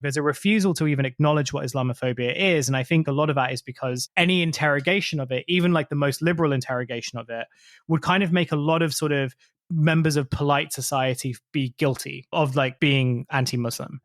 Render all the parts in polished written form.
There's a refusal to even acknowledge what Islamophobia is. And I think a lot of that is because any interrogation of it, even like the most liberal interrogation of it, would kind of make a lot of sort of members of polite society be guilty of like being anti-Muslim.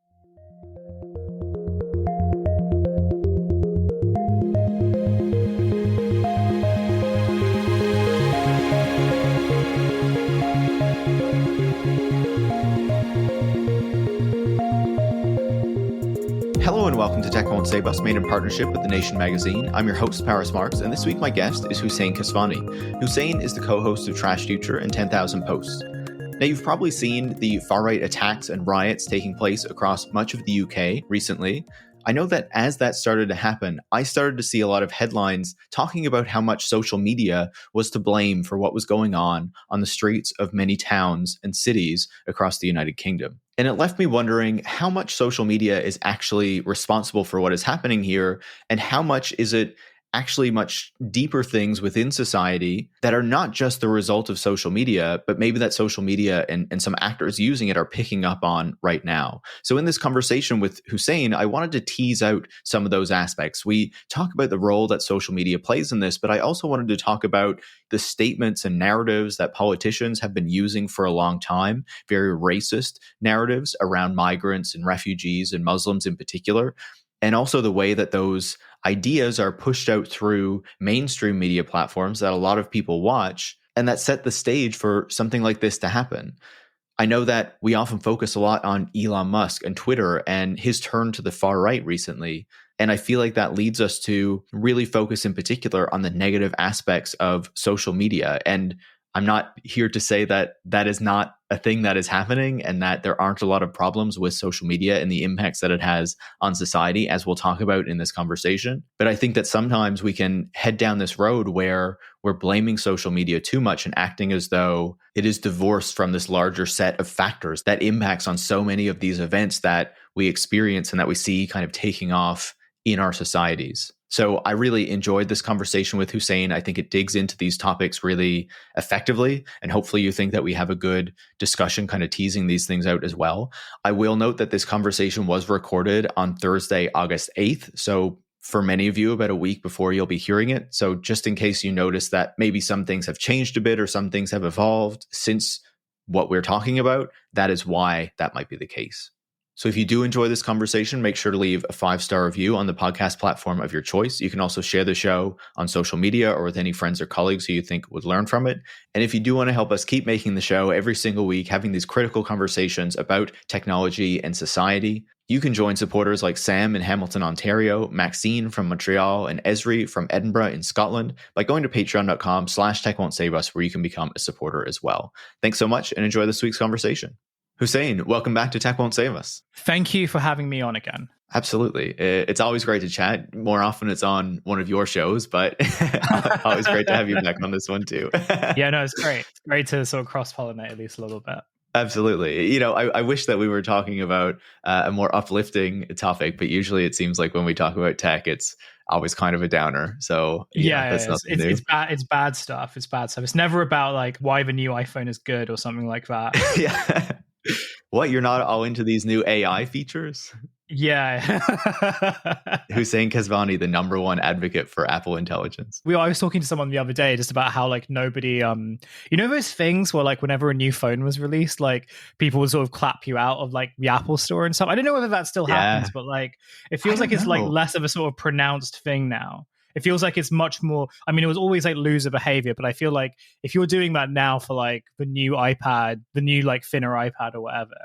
Hello and welcome to Tech Won't Save Us, made in partnership with The Nation magazine. I'm your host, Marx, and this week my guest is Hussein Kesvani. Hussein is the co-host of Trashfuture and 10,000 Posts. Now, you've probably seen the far-right attacks and riots taking place across much of the UK recently. I know that as that started to happen, I started to see a lot of headlines talking about how much social media was to blame for what was going on the streets of many towns and cities across the United Kingdom. And it left me wondering how much social media is actually responsible for what is happening here, and how much is it actually much deeper things within society that are not just the result of social media, but maybe that social media and some actors using it are picking up on right now. So in this conversation with Hussein, I wanted to tease out some of those aspects. We talk about the role that social media plays in this, but I also wanted to talk about the statements and narratives that politicians have been using for a long time, very racist narratives around migrants and refugees and Muslims in particular, and also the way that those ideas are pushed out through mainstream media platforms that a lot of people watch, and that set the stage for something like this to happen. I know that we often focus a lot on Elon Musk and Twitter and his turn to the far right recently. And I feel like that leads us to really focus in particular on the negative aspects of social media. And I'm not here to say that that is not a thing that is happening and that there aren't a lot of problems with social media and the impacts that it has on society, as we'll talk about in this conversation. But I think that sometimes we can head down this road where we're blaming social media too much and acting as though it is divorced from this larger set of factors that impacts on so many of these events that we experience and that we see kind of taking off in our societies. So I really enjoyed this conversation with Hussein. I think it digs into these topics really effectively, and hopefully you think that we have a good discussion kind of teasing these things out as well. I will note that this conversation was recorded on Thursday, August 8th. So for many of you, about a week before you'll be hearing it. So just in case you notice that maybe some things have changed a bit or some things have evolved since what we're talking about, that is why that might be the case. So if you do enjoy this conversation, make sure to leave a 5-star review on the podcast platform of your choice. You can also share the show on social media or with any friends or colleagues who you think would learn from it. And if you do want to help us keep making the show every single week, having these critical conversations about technology and society, you can join supporters like Sam in Hamilton, Ontario, Maxine from Montreal, and Esri from Edinburgh in Scotland by going to patreon.com/techwon'tsave-us, where you can become a supporter as well. Thanks so much and enjoy this week's conversation. Hussein, welcome back to Tech Won't Save Us. Thank you for having me on again. Absolutely. It's always great to chat. More often it's on one of your shows, but always great to have you back on this one too. Yeah, no, it's great. It's great to sort of cross-pollinate at least a little bit. Absolutely. You know, I wish that we were talking about a more uplifting topic, but usually it seems like when we talk about tech, it's always kind of a downer. So that's nothing new. It's bad. It's bad stuff. It's bad stuff. It's never about like why the new iPhone is good or something like that. Yeah. What, you're not all into these new AI features? Yeah. Hussein Kesvani, the number one advocate for Apple Intelligence. I was talking to someone the other day just about how like nobody, you know those things where like whenever a new phone was released, like people would sort of clap you out of like the Apple Store and stuff. I don't know whether that still happens, but like it feels like it's like less of a sort of pronounced thing now. It feels like it's much more, I mean, it was always like loser behavior, but I feel like if you're doing that now for like the new iPad, the new like thinner iPad or whatever,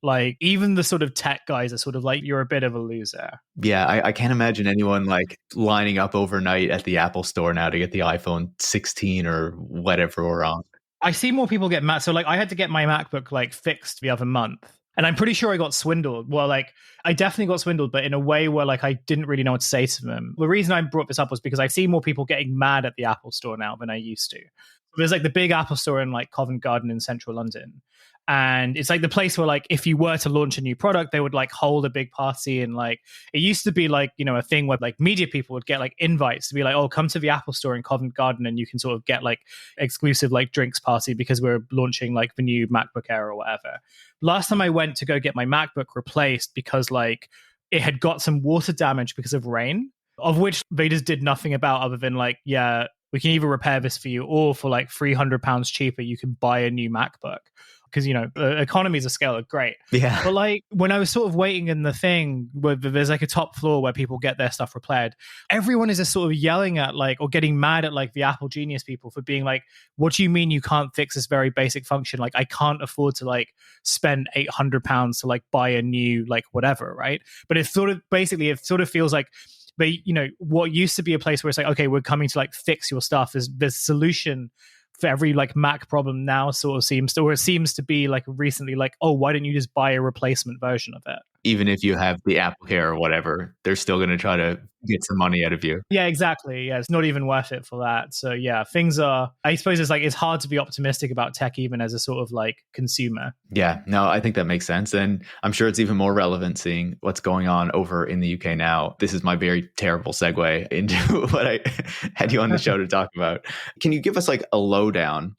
like even the sort of tech guys are sort of like, you're a bit of a loser. Yeah, I can't imagine anyone like lining up overnight at the Apple Store now to get the iPhone 16 or whatever we're on. I see more people get mad. So like I had to get my MacBook like fixed the other month. And I'm pretty sure I got swindled. Well, like I definitely got swindled, but in a way where like I didn't really know what to say to them. The reason I brought this up was because I see more people getting mad at the Apple Store now than I used to. There's like the big Apple Store in like Covent Garden in central London. And it's like the place where like if you were to launch a new product, they would like hold a big party. And like it used to be like, a thing where like media people would get like invites to be like, oh, come to the Apple store in Covent Garden and you can sort of get like exclusive like drinks party because we're launching like the new MacBook Air or whatever. Last time I went to go get my MacBook replaced because like it had got some water damage because of rain, of which they just did nothing about other than like, yeah, we can either repair this for you or for like £300 cheaper, you can buy a new MacBook. Because, economies of scale are great. Yeah. But like when I was sort of waiting in the thing where there's like a top floor where people get their stuff repaired, everyone is just sort of yelling at like, or getting mad at like the Apple Genius people for being like, what do you mean you can't fix this very basic function? Like I can't afford to like spend £800 to like buy a new like whatever, right? But it sort of feels like what used to be a place where it's like, okay, we're coming to like fix your stuff, is the solution for every like Mac problem now sort of seems to be like recently like, oh, why don't you just buy a replacement version of it? Even if you have the Apple Care or whatever, they're still going to try to get some money out of you. Yeah, exactly. Yeah, it's not even worth it for that. So yeah, I suppose it's hard to be optimistic about tech even as a sort of like consumer. Yeah, no, I think that makes sense. And I'm sure it's even more relevant seeing what's going on over in the UK now. This is my very terrible segue into what I had you on the show to talk about. Can you give us like a lowdown?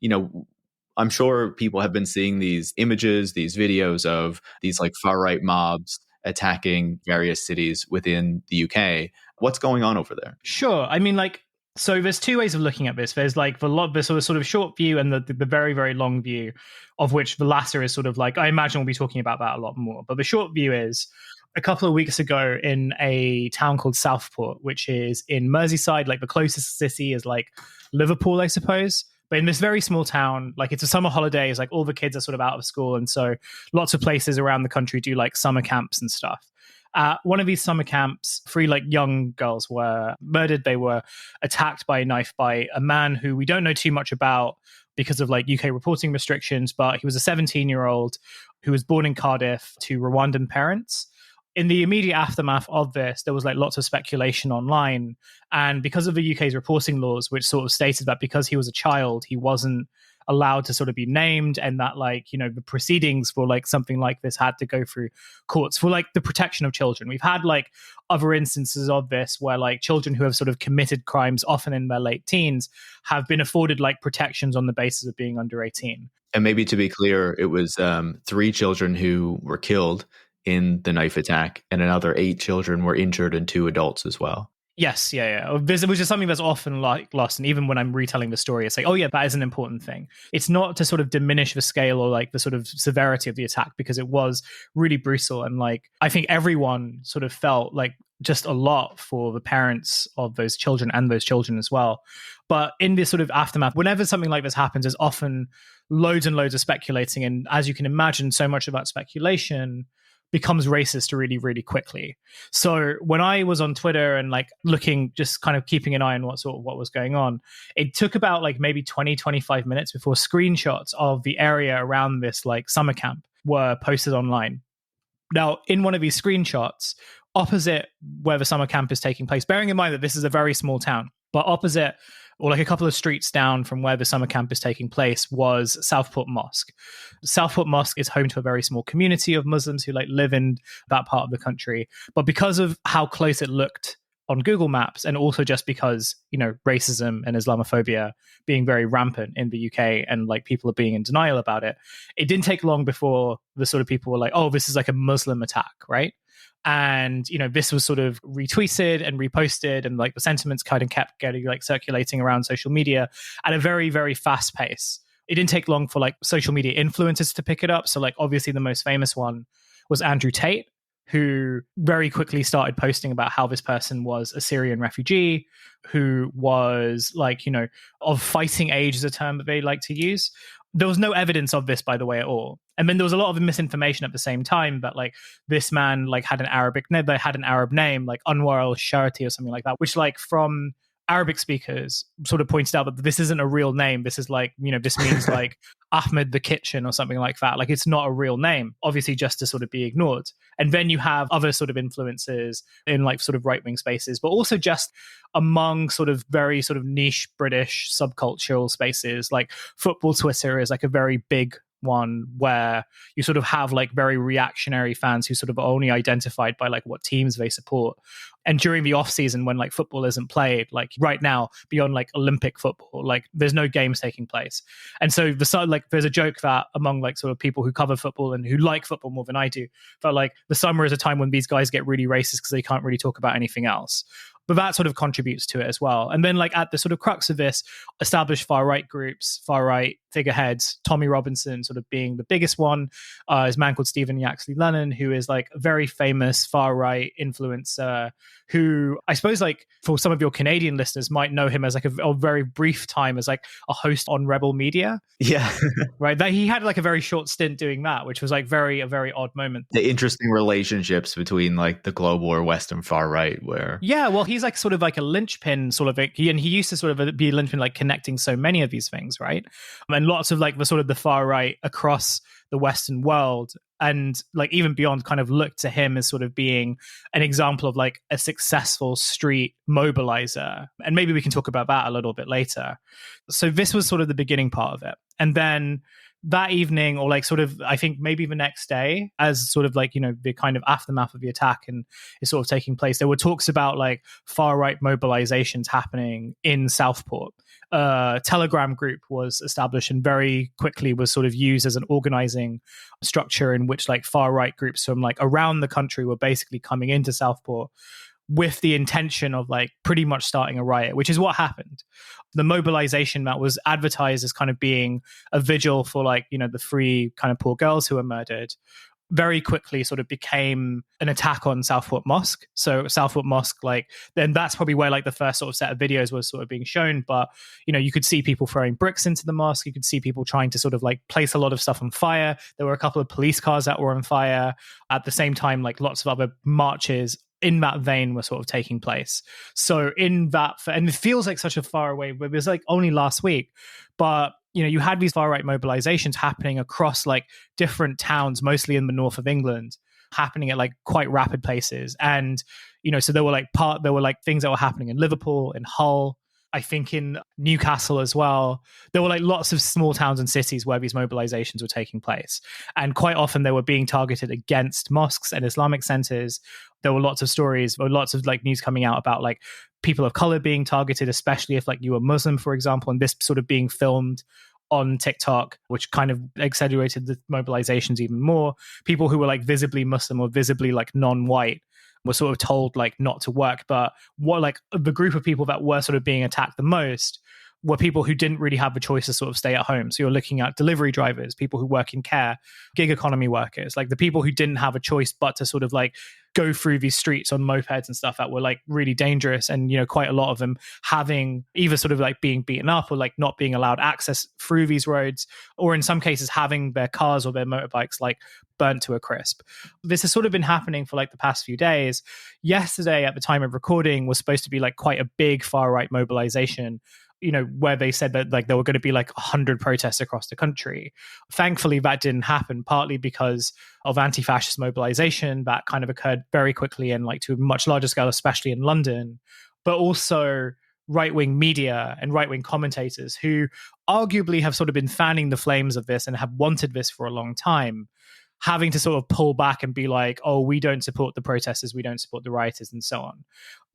I'm sure people have been seeing these images, these videos of these like far-right mobs attacking various cities within the UK. What's going on over there? Sure. I mean, like, so there's two ways of looking at this. There's like the sort of short view and the very, very long view, of which the latter is sort of like, I imagine we'll be talking about that a lot more. But the short view is a couple of weeks ago in a town called Southport, which is in Merseyside, like the closest city is like Liverpool, I suppose. But in this very small town, like it's a summer holidays, like all the kids are sort of out of school. And so lots of places around the country do like summer camps and stuff. One of these summer camps, 3 like young girls were murdered. They were attacked by a knife by a man who we don't know too much about because of like UK reporting restrictions, but he was a 17-year-old who was born in Cardiff to Rwandan parents. In the immediate aftermath of this, there was like lots of speculation online. And because of the UK's reporting laws, which sort of stated that because he was a child, he wasn't allowed to sort of be named, and that like, the proceedings for like something like this had to go through courts for like the protection of children. We've had like other instances of this where like children who have sort of committed crimes, often in their late teens, have been afforded like protections on the basis of being under 18. And maybe to be clear, it was 3 children who were killed in the knife attack, and another 8 children were injured and 2 adults as well. Yes, yeah. Which is something that's often like lost. And even when I'm retelling the story, it's like, oh yeah, that is an important thing. It's not to sort of diminish the scale or like the sort of severity of the attack, because it was really brutal. And like, I think everyone sort of felt like just a lot for the parents of those children and those children as well. But in this sort of aftermath, whenever something like this happens, there's often loads and loads of speculating. And as you can imagine, so much of that speculation becomes racist really, really quickly. So when I was on Twitter and like looking, just kind of keeping an eye on what was going on, it took about like maybe 20-25 minutes before screenshots of the area around this like summer camp were posted online. Now, in one of these screenshots, opposite where the summer camp is taking place, bearing in mind that this is a very small town, but opposite, or like a couple of streets down from where the summer camp is taking place, was Southport Mosque. Southport Mosque is home to a very small community of Muslims who like live in that part of the country. But because of how close it looked on Google Maps, and also just because, racism and Islamophobia being very rampant in the UK and like people are being in denial about it, it didn't take long before the sort of people were like, oh, this is like a Muslim attack, right? And, this was sort of retweeted and reposted, and like the sentiments kind of kept getting like circulating around social media at a very, very fast pace. It didn't take long for like social media influencers to pick it up. So like obviously the most famous one was Andrew Tate, who very quickly started posting about how this person was a Syrian refugee who was like, of fighting age is a term that they like to use. There was no evidence of this, by the way, at all. And then there was a lot of misinformation at the same time that like this man like had an Arab name, like Anwar al-Sharati or something like that, which like from Arabic speakers sort of pointed out that this isn't a real name. This is like, this means like Ahmed the Kitchen or something like that. Like it's not a real name, obviously just to sort of be ignored. And then you have other sort of influences in like sort of right-wing spaces, but also just among sort of very sort of niche British subcultural spaces. Like football Twitter is like a very big one where you sort of have like very reactionary fans who sort of are only identified by like what teams they support. And during the off season, when like football isn't played, like right now, beyond like Olympic football, like there's no games taking place. And so there's a joke that among like sort of people who cover football and who like football more than I do, that like the summer is a time when these guys get really racist because they can't really talk about anything else. But that sort of contributes to it as well. And then like at the sort of crux of this, established far-right groups, far-right figureheads, Tommy Robinson sort of being the biggest one, is a man called Stephen Yaxley-Lennon, who is like a very famous far-right influencer who I suppose like for some of your Canadian listeners might know him as like a very brief time as like a host on Rebel Media. Yeah. Right. That he had like a very short stint doing that, which was like a very odd moment. The interesting relationships between like the global or Western far right where... Yeah, well, he's like sort of like a linchpin sort of, he used to sort of be a linchpin like connecting so many of these things, right? And lots of like the sort of the far right across the Western world and like even beyond kind of look to him as sort of being an example of like a successful street mobilizer. And maybe we can talk about that a little bit later. So this was sort of the beginning part of it. And then that evening, or like sort of, I think maybe the next day, as sort of like, you know, the kind of aftermath of the attack and is sort of taking place, there were talks about like far-right mobilizations happening in Southport. A Telegram group was established and very quickly was sort of used as an organizing structure in which like far-right groups from like around the country were basically coming into Southport with the intention of like pretty much starting a riot, which is what happened. The mobilization that was advertised as kind of being a vigil for like, you know, the 3 kind of poor girls who were murdered very quickly sort of became an attack on Southport Mosque. So Southport Mosque, like, then that's probably where like the first sort of set of videos was sort of being shown. But, you know, you could see people throwing bricks into the mosque. You could see people trying to sort of like place a lot of stuff on fire. There were a couple of police cars that were on fire. At the same time, like lots of other marches in that vein were sort of taking place. So in that, and it feels like such a far away, but it was like only last week, but you know, you had these far right mobilizations happening across like different towns, mostly in the north of England, happening at like quite rapid paces. And, you know, so there were like things that were happening in Liverpool, in Hull, I think in Newcastle as well. There were like lots of small towns and cities where these mobilizations were taking place. And quite often they were being targeted against mosques and Islamic centers. There were lots of stories or lots of like news coming out about like people of color being targeted, especially if like you were Muslim, for example, and this sort of being filmed on TikTok, which kind of accelerated the mobilizations even more. People who were like visibly Muslim or visibly like non-white were sort of told like not to work. But what like the group of people that were sort of being attacked the most were people who didn't really have a choice to sort of stay at home. So you're looking at delivery drivers, people who work in care, gig economy workers, like the people who didn't have a choice but to sort of like go through these streets on mopeds and stuff that were like really dangerous. And, you know, quite a lot of them having either sort of like being beaten up or like not being allowed access through these roads, or in some cases having their cars or their motorbikes like burnt to a crisp. This has sort of been happening for like the past few days. Yesterday, at the time of recording, was supposed to be like quite a big far-right mobilization, you know, where they said that like there were going to be like 100 protests across the country. Thankfully, that didn't happen, partly because of anti-fascist mobilization that kind of occurred very quickly and like to a much larger scale, especially in London, but also right-wing media and right-wing commentators who arguably have sort of been fanning the flames of this and have wanted this for a long time, having to sort of pull back and be like, oh, we don't support the protesters, we don't support the rioters, and so on.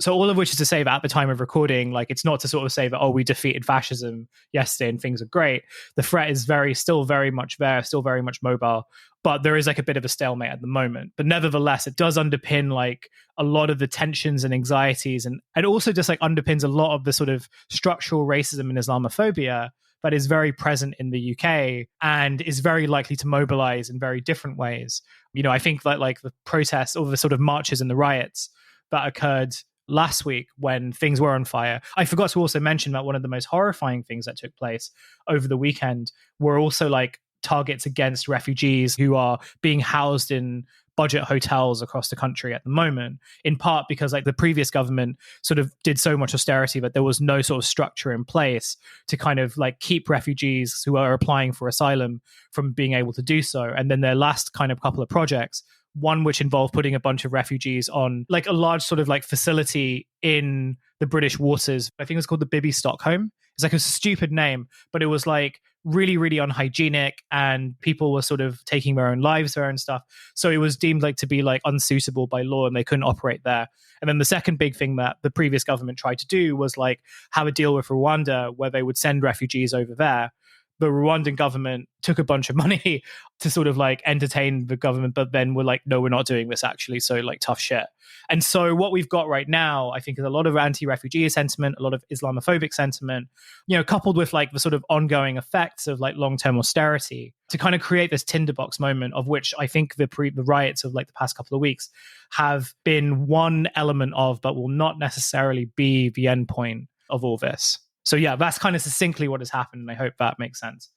So all of which is to say that at the time of recording, like it's not to sort of say that, oh, we defeated fascism yesterday and things are great. The threat is still very much there, still very much mobile, but there is like a bit of a stalemate at the moment. But nevertheless, it does underpin like a lot of the tensions and anxieties, and also just like underpins a lot of the sort of structural racism and Islamophobia that is very present in the UK and is very likely to mobilize in very different ways. You know, I think that like the protests or the sort of marches and the riots that occurred last week when things were on fire. I forgot to also mention that one of the most horrifying things that took place over the weekend were also like targets against refugees who are being housed in budget hotels across the country at the moment, in part because like the previous government sort of did so much austerity that there was no sort of structure in place to kind of like keep refugees who are applying for asylum from being able to do so. And then their last kind of couple of projects one which involved putting a bunch of refugees on like a large sort of like facility in the British waters. I think it was called the Bibi Stockholm. It's like a stupid name, but it was like really, really unhygienic, and people were sort of taking their own lives there and stuff. So it was deemed like to be like unsuitable by law, and they couldn't operate there. And then the second big thing that the previous government tried to do was like have a deal with Rwanda where they would send refugees over there. The Rwandan government took a bunch of money to sort of like entertain the government, but then were like, no, we're not doing this actually. So like tough shit. And so what we've got right now, I think, is a lot of anti-refugee sentiment, a lot of Islamophobic sentiment, you know, coupled with like the sort of ongoing effects of like long-term austerity to kind of create this tinderbox moment, of which I think the riots of like the past couple of weeks have been one element of, but will not necessarily be the end point of all this. So yeah, that's kind of succinctly what has happened, and I hope that makes sense.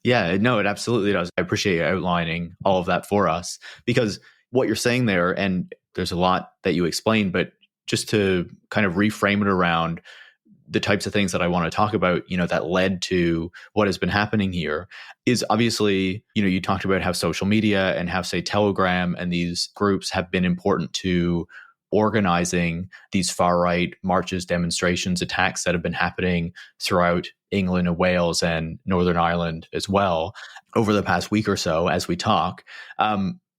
Yeah, no, it absolutely does. I appreciate you outlining all of that for us, because what you're saying there, and there's a lot that you explained, but just to kind of reframe it around the types of things that I want to talk about, you know, that led to what has been happening here is obviously, you know, you talked about how social media and how, say, Telegram and these groups have been important to organizing these far-right marches, demonstrations, attacks that have been happening throughout England and Wales and Northern Ireland as well over the past week or so as we talk.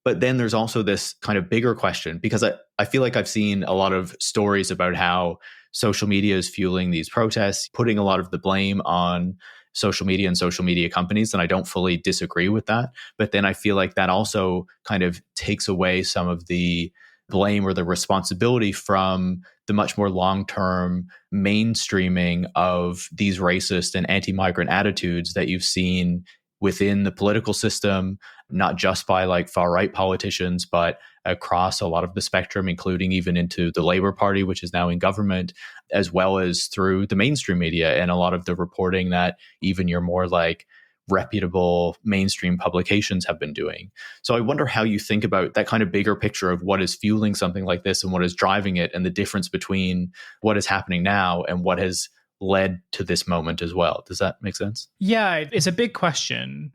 But then there's also this kind of bigger question, because I feel like I've seen a lot of stories about how social media is fueling these protests, putting a lot of the blame on social media and social media companies. And I don't fully disagree with that. But then I feel like that also kind of takes away some of the blame or the responsibility from the much more long-term mainstreaming of these racist and anti-migrant attitudes that you've seen within the political system, not just by like far-right politicians, but across a lot of the spectrum, including even into the Labour Party, which is now in government, as well as through the mainstream media and a lot of the reporting that even your more like reputable mainstream publications have been doing. So I wonder how you think about that kind of bigger picture of what is fueling something like this and what is driving it, and the difference between what is happening now and what has led to this moment as well. Does that make sense? Yeah, it's a big question.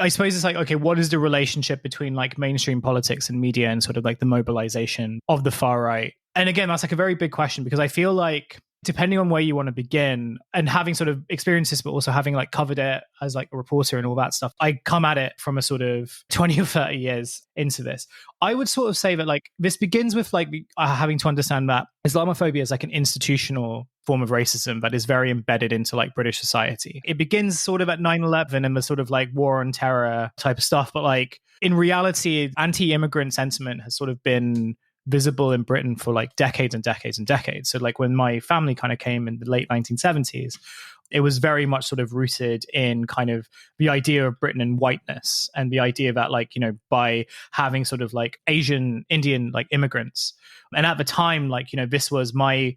I suppose it's like, okay, what is the relationship between like mainstream politics and media and sort of like the mobilization of the far right? And again, that's like a very big question, because I feel like depending on where you want to begin, and having sort of experiences, but also having like covered it as like a reporter and all that stuff, I come at it from a sort of 20 or 30 years into this. I would sort of say that like this begins with like having to understand that Islamophobia is like an institutional form of racism that is very embedded into like British society. It begins sort of at 9/11 and the sort of like war on terror type of stuff. But like in reality, anti-immigrant sentiment has sort of been visible in Britain for like decades and decades and decades. So like when my family kind of came in the late 1970s, it was very much sort of rooted in kind of the idea of Britain and whiteness, and the idea that like, you know, by having sort of like Asian, Indian like immigrants. And at the time, like, you know, this was my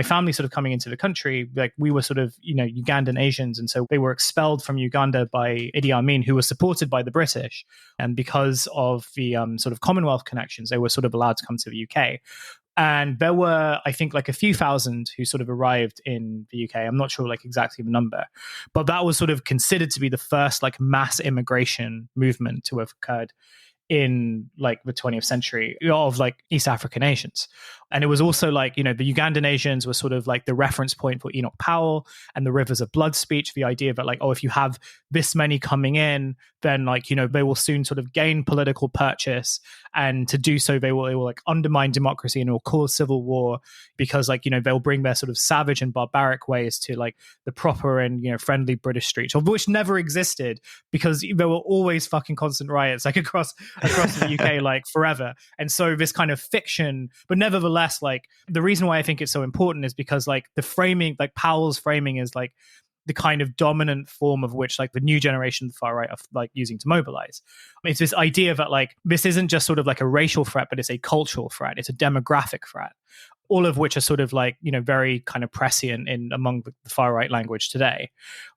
family sort of coming into the country, like we were sort of, you know, Ugandan Asians. And so they were expelled from Uganda by Idi Amin, who was supported by the British. And because of the sort of Commonwealth connections, they were sort of allowed to come to the UK. And there were, I think, like a few thousand who sort of arrived in the UK. I'm not sure like exactly the number, but that was sort of considered to be the first like mass immigration movement to have occurred in like the 20th century of like East African Asians. And it was also like, you know, the Ugandan Asians were sort of like the reference point for Enoch Powell and the Rivers of Blood speech, the idea that like, oh, if you have this many coming in, then like, you know, they will soon sort of gain political purchase. And to do so, they will like undermine democracy and it will cause civil war, because like, you know, they'll bring their sort of savage and barbaric ways to like the proper and, you know, friendly British streets, of which never existed, because there were always fucking constant riots like across the UK like forever. And so this kind of fiction, but nevertheless, like the reason why I think it's so important is because like the framing, like Powell's framing is like the kind of dominant form of which like the new generation of the far right are like using to mobilize. It's this idea that like this isn't just sort of like a racial threat, but it's a cultural threat. It's a demographic threat, all of which are sort of like, you know, very kind of prescient in among the far right language today.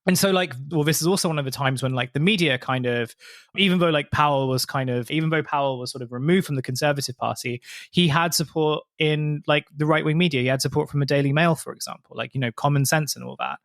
And so like, well, this is also one of the times when like the media kind of, even though Powell was sort of removed from the Conservative Party, he had support in like the right-wing media. He had support from the Daily Mail, for example, like, you know, Common Sense and all that.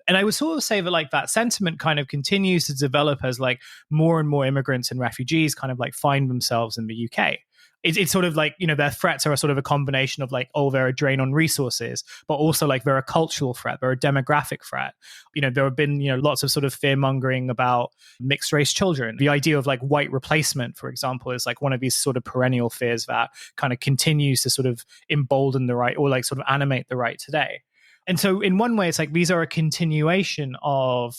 And I would sort of say that like that sentiment kind of continues to develop as like more and more immigrants and refugees kind of like find themselves in the UK. it's sort of like, their threats are a sort of a combination of like, oh, they're a drain on resources, but also like they're a cultural threat, they're a demographic threat. There have been, lots of sort of fear mongering about mixed race children. The idea of like white replacement, for example, is like one of these sort of perennial fears that kind of continues to sort of embolden the right, or like sort of animate the right today. And so in one way, it's like these are a continuation of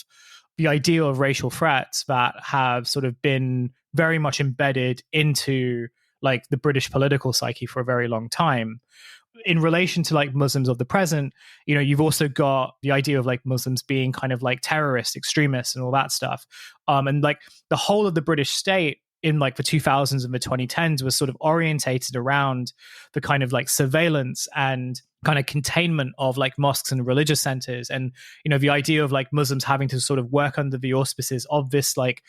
the idea of racial threats that have sort of been very much embedded into like the British political psyche for a very long time. In relation to like Muslims of the present, you've also got the idea of like Muslims being kind of like terrorists, extremists, and all that stuff. And like the whole of the British state in like the 2000s and the 2010s was sort of orientated around the kind of like surveillance and kind of containment of like mosques and religious centers. And, the idea of like Muslims having to sort of work under the auspices of this like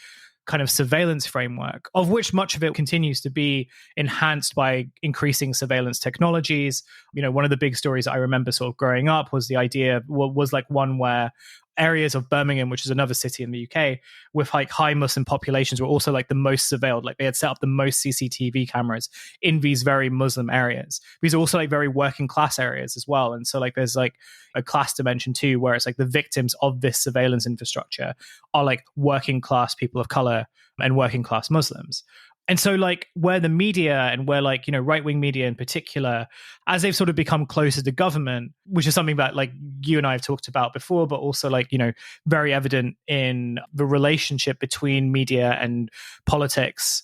kind of surveillance framework, of which much of it continues to be enhanced by increasing surveillance technologies. One of the big stories I remember sort of growing up was the idea, was like one where areas of Birmingham, which is another city in the UK, with like high Muslim populations, were also like the most surveilled. Like they had set up the most CCTV cameras in these very Muslim areas. These are also like very working class areas as well. And so like there's like a class dimension too, where it's like the victims of this surveillance infrastructure are like working class people of color and working class Muslims. And so like where the media and where like, right-wing media in particular, as they've sort of become closer to government, which is something that like you and I have talked about before, but also like, very evident in the relationship between media and politics,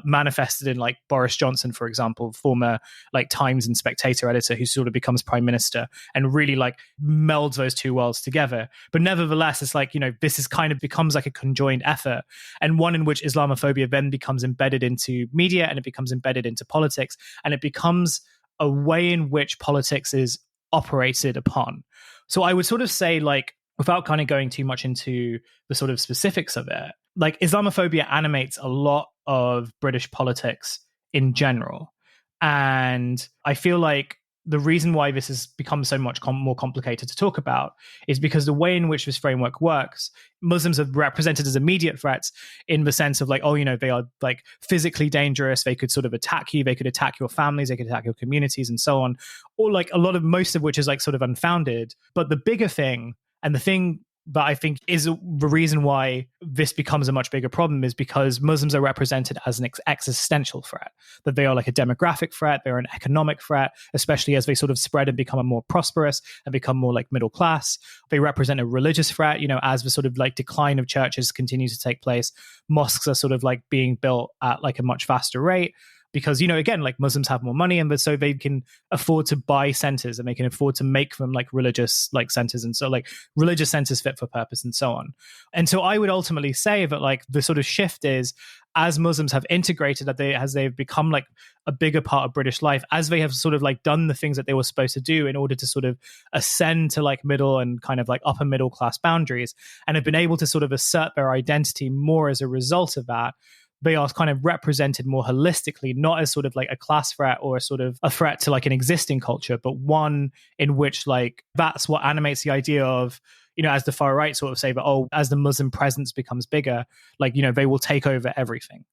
manifested in like Boris Johnson, for example, former like Times and Spectator editor, who sort of becomes prime minister and really like melds those two worlds together. But nevertheless, it's like, this is kind of becomes like a conjoined effort, and one in which Islamophobia then becomes embedded into media, and it becomes embedded into politics, and it becomes a way in which politics is operated upon. So I would sort of say, like, without kind of going too much into the sort of specifics of it, like Islamophobia animates a lot of British politics in general. And I feel like the reason why this has become so much more complicated to talk about is because the way in which this framework works, Muslims are represented as immediate threats in the sense of like, oh, they are like physically dangerous. They could sort of attack you. They could attack your families. They could attack your communities and so on. Or like most of which is like sort of unfounded. But the bigger thing, and the thing that I think is the reason why this becomes a much bigger problem, is because Muslims are represented as an existential threat, that they are like a demographic threat, they're an economic threat, especially as they sort of spread and become more prosperous and become more like middle class. They represent a religious threat, as the sort of like decline of churches continues to take place. Mosques are sort of like being built at like a much faster rate, because, again, like Muslims have more money, and so they can afford to buy centers, and they can afford to make them like religious like centers, and so like religious centers fit for purpose and so on. And so I would ultimately say that like the sort of shift is, as Muslims have integrated, as they've become like a bigger part of British life, as they have sort of like done the things that they were supposed to do in order to sort of ascend to like middle and kind of like upper middle class boundaries, and have been able to sort of assert their identity more as a result of that, they are kind of represented more holistically, not as sort of like a class threat or a sort of a threat to like an existing culture, but one in which like that's what animates the idea of, as the far right sort of say that, oh, as the Muslim presence becomes bigger, like, they will take over everything.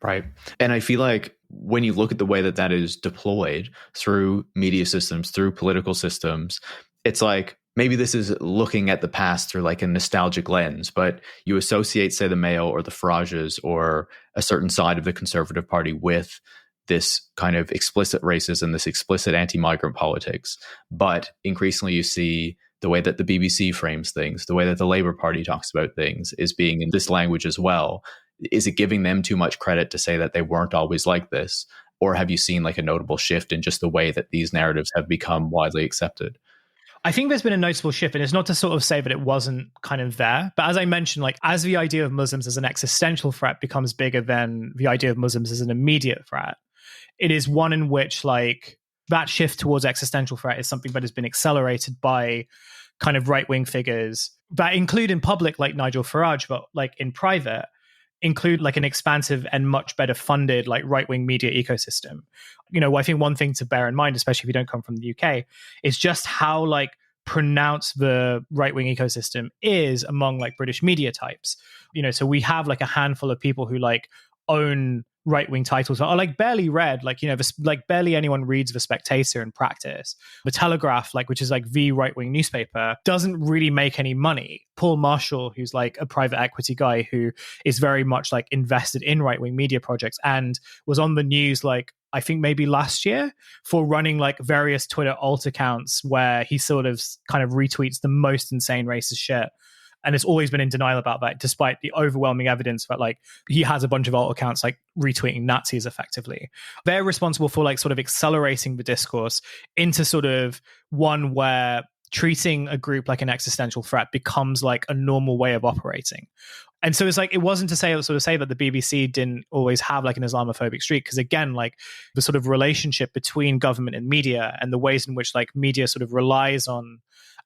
Right. And I feel like when you look at the way that that is deployed through media systems, through political systems, it's like, maybe this is looking at the past through like a nostalgic lens, but you associate, say, the Mayo or the Farages or a certain side of the Conservative Party with this kind of explicit racism, this explicit anti-migrant politics. But increasingly you see the way that the BBC frames things, the way that the Labour Party talks about things is being in this language as well. Is it giving them too much credit to say that they weren't always like this? Or have you seen like a notable shift in just the way that these narratives have become widely accepted? I think there's been a noticeable shift, and it's not to sort of say that it wasn't kind of there. But as I mentioned, like as the idea of Muslims as an existential threat becomes bigger than the idea of Muslims as an immediate threat, it is one in which like that shift towards existential threat is something that has been accelerated by kind of right-wing figures that include in public like Nigel Farage, but like in private include like an expansive and much better funded like right-wing media ecosystem. I think one thing to bear in mind, especially if you don't come from the UK, is just how like pronounced the right-wing ecosystem is among like British media types. So we have like a handful of people who like own right-wing titles are like barely read. Like, you know, like barely anyone reads The Spectator in practice. The Telegraph, like, which is like the right-wing newspaper, doesn't really make any money. Paul Marshall, who's like a private equity guy who is very much like invested in right-wing media projects and was on the news like I think maybe last year for running like various Twitter alt accounts where he sort of kind of retweets the most insane racist shit. And it's always been in denial about that, despite the overwhelming evidence that like he has a bunch of alt accounts like retweeting Nazis effectively. They're responsible for like sort of accelerating the discourse into sort of one where treating a group like an existential threat becomes like a normal way of operating. And so it's like, it wasn't to say that the BBC didn't always have like an Islamophobic streak, because again, like the sort of relationship between government and media and the ways in which like media sort of relies on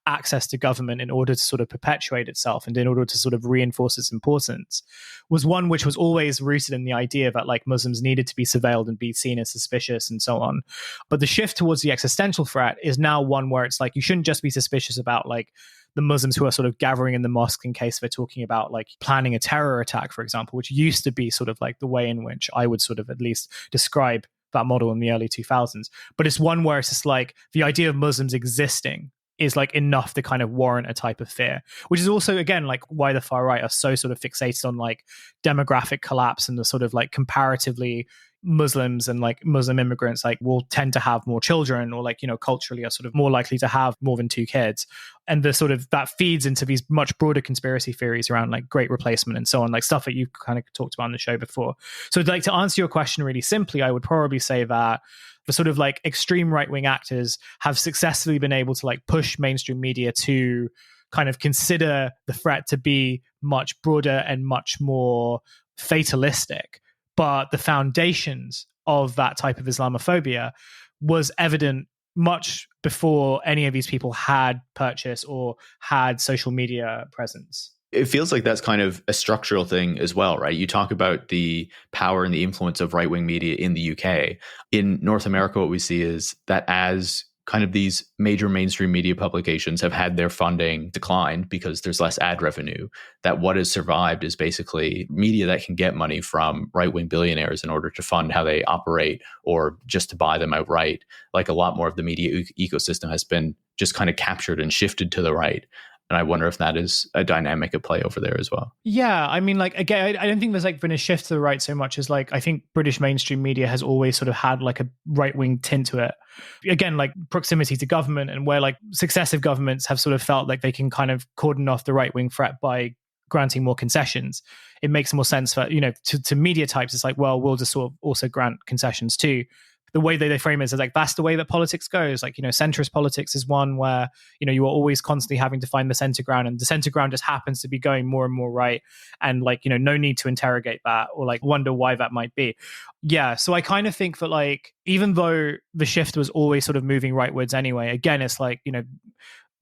access to government in order to sort of perpetuate itself and in order to sort of reinforce its importance was one which was always rooted in the idea that like Muslims needed to be surveilled and be seen as suspicious and so on. But the shift towards the existential threat is now one where it's like you shouldn't just be suspicious about like the Muslims who are sort of gathering in the mosque in case they're talking about like planning a terror attack, for example, which used to be sort of like the way in which I would sort of at least describe that model in the early 2000s. But it's one where it's just like the idea of Muslims existing is like enough to kind of warrant a type of fear, which is also, again, like why the far right are so sort of fixated on like demographic collapse and the sort of like comparatively Muslims and like Muslim immigrants like will tend to have more children or like, you know, culturally are sort of more likely to have more than 2 kids. And the sort of that feeds into these much broader conspiracy theories around like great replacement and so on, like stuff that you kind of talked about on the show before. So like to answer your question really simply, I would probably say that the sort of like extreme right-wing actors have successfully been able to like push mainstream media to kind of consider the threat to be much broader and much more fatalistic. But the foundations of that type of Islamophobia was evident much before any of these people had purchased or had social media presence. It feels like that's kind of a structural thing as well, right? You talk about the power and the influence of right-wing media in the UK. In North America, what we see is that as kind of these major mainstream media publications have had their funding declined because there's less ad revenue, that what has survived is basically media that can get money from right-wing billionaires in order to fund how they operate or just to buy them outright. Like a lot more of the media ecosystem has been just kind of captured and shifted to the right. And I wonder if that is a dynamic at play over there as well. Yeah, I mean, like, again, I don't think there's like been a shift to the right so much as like, I think British mainstream media has always sort of had like a right-wing tint to it. Again, like proximity to government and where like successive governments have sort of felt like they can kind of cordon off the right-wing threat by granting more concessions. It makes more sense for, you know, to media types, it's like, well, we'll just sort of also grant concessions too. The way that they frame it is like, that's the way that politics goes. Like, you know, centrist politics is one where, you know, you are always constantly having to find the center ground, and the center ground just happens to be going more and more right. And like, you know, no need to interrogate that or like wonder why that might be. Yeah. So I kind of think that like, even though the shift was always sort of moving rightwards anyway, again, it's like, you know,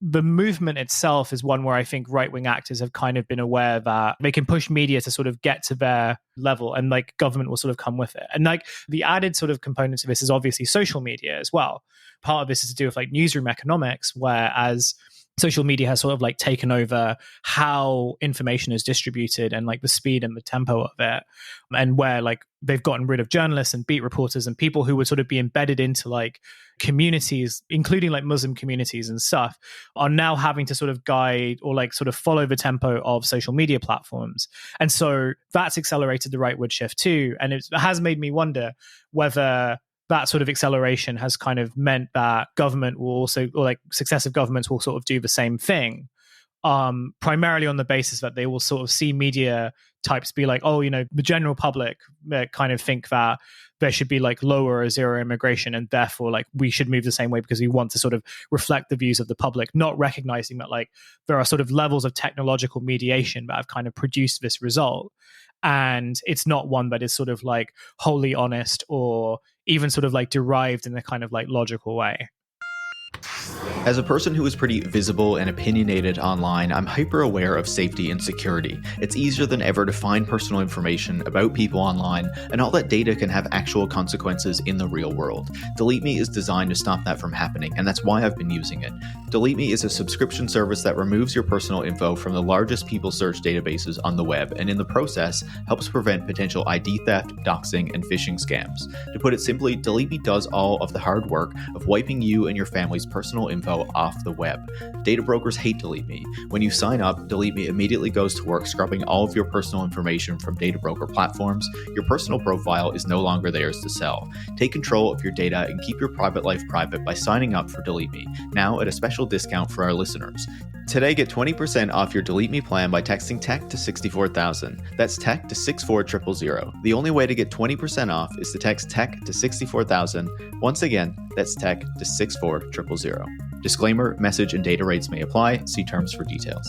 the movement itself is one where I think right-wing actors have kind of been aware that they can push media to sort of get to their level and like government will sort of come with it. And like the added sort of component to this is obviously social media as well. Part of this is to do with like newsroom economics, whereas social media has sort of like taken over how information is distributed and like the speed and the tempo of it, and where like they've gotten rid of journalists and beat reporters and people who would sort of be embedded into like communities, including like Muslim communities and stuff, are now having to sort of guide or like sort of follow the tempo of social media platforms. And so that's accelerated the rightward shift too. And it has made me wonder whether that sort of acceleration has kind of meant that government will also, or like successive governments will sort of do the same thing, primarily on the basis that they will sort of see media types be like, oh, you know, the general public kind of think that there should be like lower or zero immigration, and therefore like we should move the same way because we want to sort of reflect the views of the public, not recognizing that like there are sort of levels of technological mediation that have kind of produced this result. And it's not one that is sort of like wholly honest or even sort of like derived in a kind of like logical way. As a person who is pretty visible and opinionated online, I'm hyper aware of safety and security. It's easier than ever to find personal information about people online, and all that data can have actual consequences in the real world. Delete Me is designed to stop that from happening, and that's why I've been using it. Delete Me is a subscription service that removes your personal info from the largest people search databases on the web, and in the process, helps prevent potential ID theft, doxing, and phishing scams. To put it simply, Delete Me does all of the hard work of wiping you and your family's personal info off the web. Data brokers hate Delete Me. When you sign up, Delete Me immediately goes to work scrubbing all of your personal information from data broker platforms. Your personal profile is no longer theirs to sell. Take control of your data and keep your private life private by signing up for Delete Me, now at a special discount for our listeners. Today, get 20% off your Delete Me plan by texting TECH to 64000. That's TECH to 64000. The only way to get 20% off is to text TECH to 64000. Once again, that's TECH to 64000. Disclaimer, message and data rates may apply. See terms for details.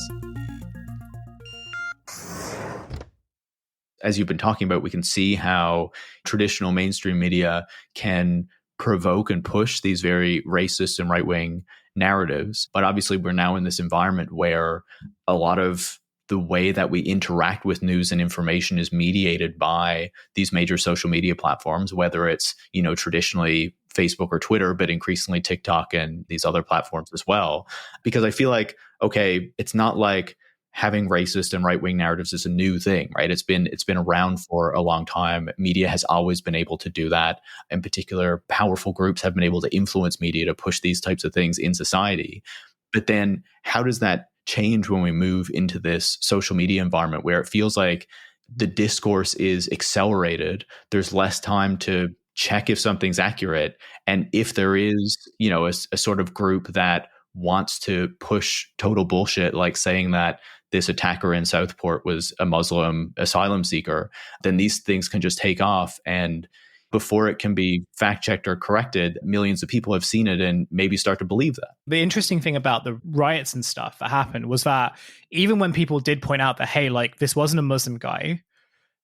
As you've been talking about, we can see how traditional mainstream media can provoke and push these very racist and right-wing narratives. But obviously, we're now in this environment where a lot of the way that we interact with news and information is mediated by these major social media platforms, whether it's, traditionally Facebook or Twitter, but increasingly TikTok and these other platforms as well. Because I feel like, okay, it's not like having racist and right-wing narratives is a new thing, right? It's been around for a long time. Media has always been able to do that. In particular, powerful groups have been able to influence media to push these types of things in society. But then how does that change when we move into this social media environment where it feels like the discourse is accelerated? There's less time to check if something's accurate. And if there is, a sort of group that wants to push total bullshit, like saying that this attacker in Southport was a Muslim asylum seeker, then these things can just take off. And before it can be fact checked or corrected, millions of people have seen it and maybe start to believe that. The interesting thing about the riots and stuff that happened was that even when people did point out that, hey, like this wasn't a Muslim guy,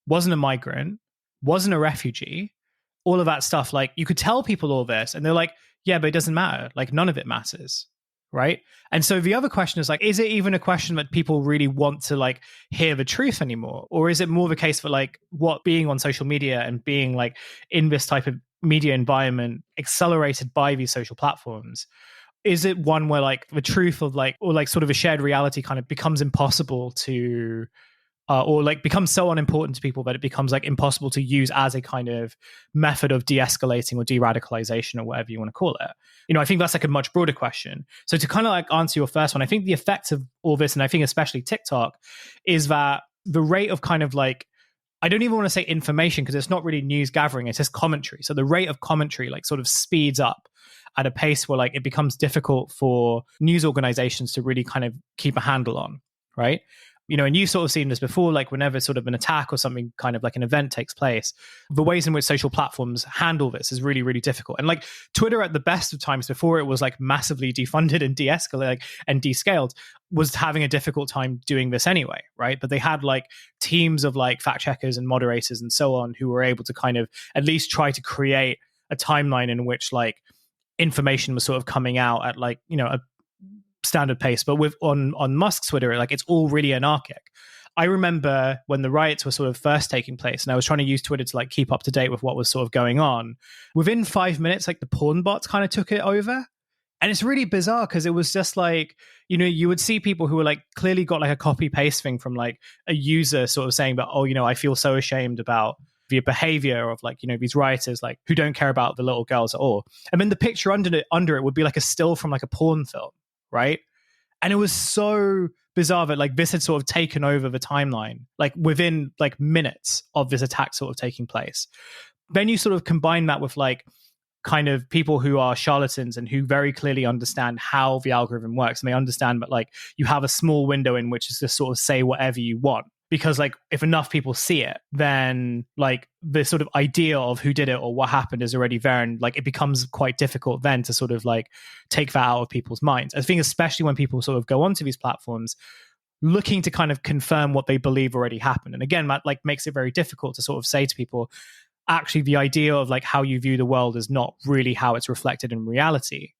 wasn't a migrant, wasn't a refugee, all of that stuff, like you could tell people all this and they're like, yeah, but it doesn't matter. Like none of it matters. Right. And so the other question is like, is it even a question that people really want to like hear the truth anymore? Or is it more of a case for like what being on social media and being like in this type of media environment accelerated by these social platforms? Is it one where like the truth of like, or like sort of a shared reality kind of becomes impossible to or like becomes so unimportant to people that it becomes like impossible to use as a kind of method of de-escalating or de-radicalization or whatever you want to call it? I think that's like a much broader question. So to kind of like answer your first one, I think the effect of all this, and I think especially TikTok, is that the rate of kind of like, I don't even want to say information because it's not really news gathering, it's just commentary. So the rate of commentary like sort of speeds up at a pace where like it becomes difficult for news organizations to really kind of keep a handle on, right? And you've sort of seen this before, like whenever sort of an attack or something kind of like an event takes place, the ways in which social platforms handle this is really, really difficult. And like Twitter at the best of times before it was like massively defunded and de-escalated and descaled was having a difficult time doing this anyway, right? But they had like teams of like fact checkers and moderators and so on who were able to kind of at least try to create a timeline in which like information was sort of coming out at like, a standard pace. But with on Musk's Twitter, like it's all really anarchic. I remember when the riots were sort of first taking place and I was trying to use Twitter to like keep up to date with what was sort of going on. Within 5 minutes, like the porn bots kind of took it over. And it's really bizarre because it was just like, you would see people who were like clearly got like a copy paste thing from like a user sort of saying that, oh, I feel so ashamed about the behavior of like, these rioters like who don't care about the little girls at all. And then the picture under it would be like a still from like a porn film. Right. And it was so bizarre that like this had sort of taken over the timeline, like within like minutes of this attack sort of taking place. Then you sort of combine that with like kind of people who are charlatans and who very clearly understand how the algorithm works. And they understand that like you have a small window in which is to sort of say whatever you want. Because like if enough people see it, then like the sort of idea of who did it or what happened is already there. And like it becomes quite difficult then to sort of like take that out of people's minds. I think especially when people sort of go onto these platforms looking to kind of confirm what they believe already happened. And again, that like makes it very difficult to sort of say to people, actually the idea of like how you view the world is not really how it's reflected in reality.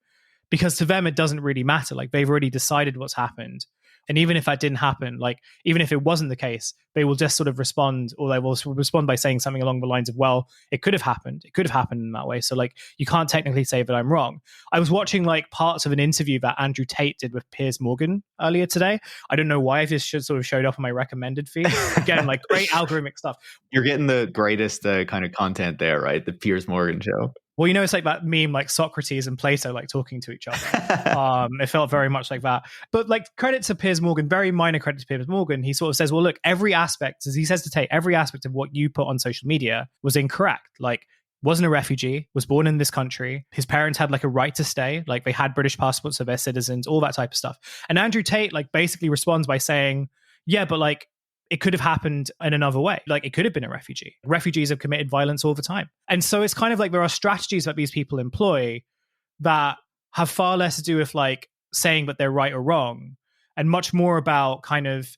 because to them, it doesn't really matter. Like they've already decided what's happened. And even if that didn't happen, like even if it wasn't the case, they will just sort of respond, or they will respond by saying something along the lines of, well, it could have happened. It could have happened in that way. So like, you can't technically say that I'm wrong. I was watching like parts of an interview that Andrew Tate did with Piers Morgan earlier today. I don't know why this sort of showed up on my recommended feed. Again, like great algorithmic stuff. You're getting the greatest kind of content there, right? The Piers Morgan show. Well, you know, it's like that meme, like Socrates and Plato, like talking to each other. It felt very much like that. But like credit to Piers Morgan, very minor credit to Piers Morgan. He sort of says, well, look, every aspect, as he says to Tate, every aspect of what you put on social media was incorrect. Like, wasn't a refugee, was born in this country. His parents had like a right to stay. Like they had British passports, so they're citizens, all that type of stuff. And Andrew Tate like basically responds by saying, yeah, but like, it could have happened in another way. Like it could have been a refugee. Refugees have committed violence all the time. And so it's kind of like there are strategies that these people employ that have far less to do with like saying that they're right or wrong, and much more about kind of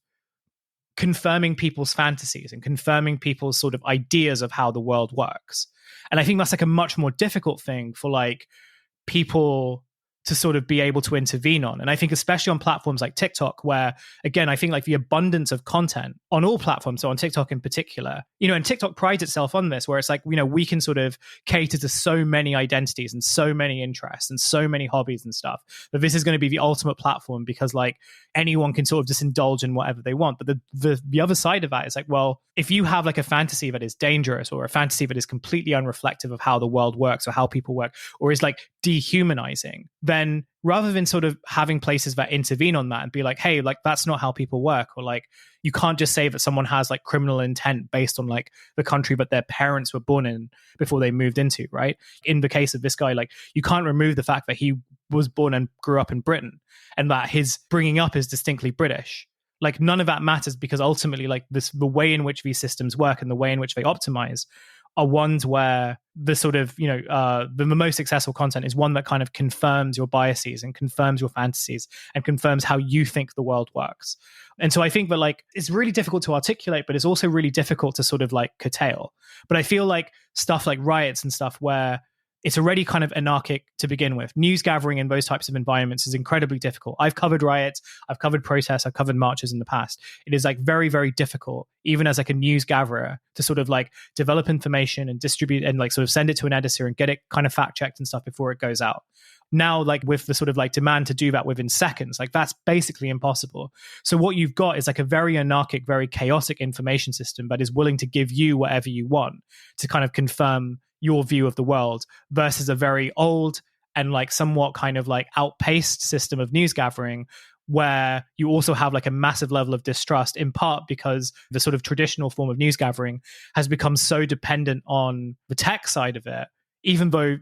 confirming people's fantasies and confirming people's sort of ideas of how the world works. And I think that's like a much more difficult thing for like people to sort of be able to intervene on. And I think especially on platforms like TikTok, where again, I think like the abundance of content on all platforms, so on TikTok in particular, you know, and TikTok prides itself on this, where it's like, you know, we can sort of cater to so many identities and so many interests and so many hobbies and stuff, that this is going to be the ultimate platform because like anyone can sort of just indulge in whatever they want. But the other side of that is like, well, if you have like a fantasy that is dangerous, or a fantasy that is completely unreflective of how the world works or how people work, or is like dehumanizing, then rather than sort of having places that intervene on that and be like, hey, like that's not how people work, or like you can't just say that someone has like criminal intent based on like the country that their parents were born in before they moved into, right? In the case of this guy, like you can't remove the fact that he was born and grew up in Britain and that his bringing up is distinctly British. Like none of that matters, because ultimately like the way in which these systems work and the way in which they optimize are ones where the sort of, you know, the most successful content is one that kind of confirms your biases and confirms your fantasies and confirms how you think the world works. And so I think that like it's really difficult to articulate, but it's also really difficult to sort of like curtail. But I feel like stuff like riots and stuff where it's already kind of anarchic to begin with. News gathering in those types of environments is incredibly difficult. I've covered riots, I've covered protests, I've covered marches in the past. It is like very, very difficult, even as like a news gatherer, to sort of like develop information and distribute and like sort of send it to an editor and get it kind of fact checked and stuff before it goes out. Now, like with the sort of like demand to do that within seconds, like that's basically impossible. So what you've got is like a very anarchic, very chaotic information system that is willing to give you whatever you want to kind of confirm your view of the world, versus a very old and like somewhat kind of like outpaced system of news gathering, where you also have like a massive level of distrust, in part because the sort of traditional form of news gathering has become so dependent on the tech side of it, even though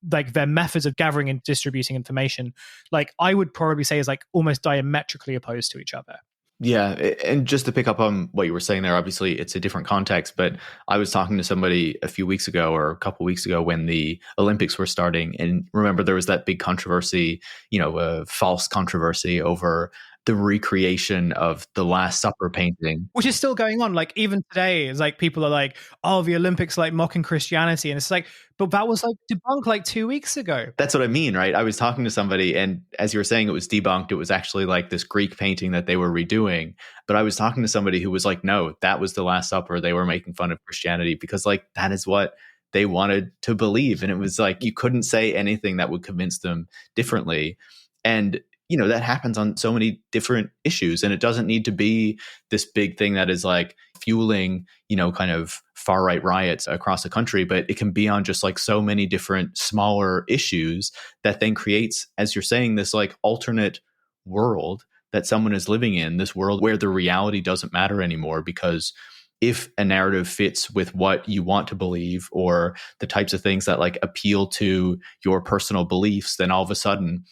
like their methods of gathering and distributing information, like I would probably say is like almost diametrically opposed to each other. Yeah. And just to pick up on what you were saying there, obviously it's a different context, but I was talking to somebody a few weeks ago or a couple of weeks ago when the Olympics were starting. And remember, there was that big controversy, you know, a false controversy over the recreation of the Last Supper painting, which is still going on. Like even today, it's like people are like, "Oh, the Olympics like mocking Christianity," and it's like, but that was like debunked like 2 weeks ago. That's what I mean, right? I was talking to somebody, and as you were saying, it was debunked. It was actually like this Greek painting that they were redoing. But I was talking to somebody who was like, "No, that was the Last Supper. They were making fun of Christianity because like that is what they wanted to believe," and it was like you couldn't say anything that would convince them differently, and you know, that happens on so many different issues, and it doesn't need to be this big thing that is like fueling, you know, kind of far right riots across the country, but it can be on just like so many different smaller issues that then creates, as you're saying, this like alternate world that someone is living in, this world where the reality doesn't matter anymore, because if a narrative fits with what you want to believe or the types of things that like appeal to your personal beliefs, then all of a sudden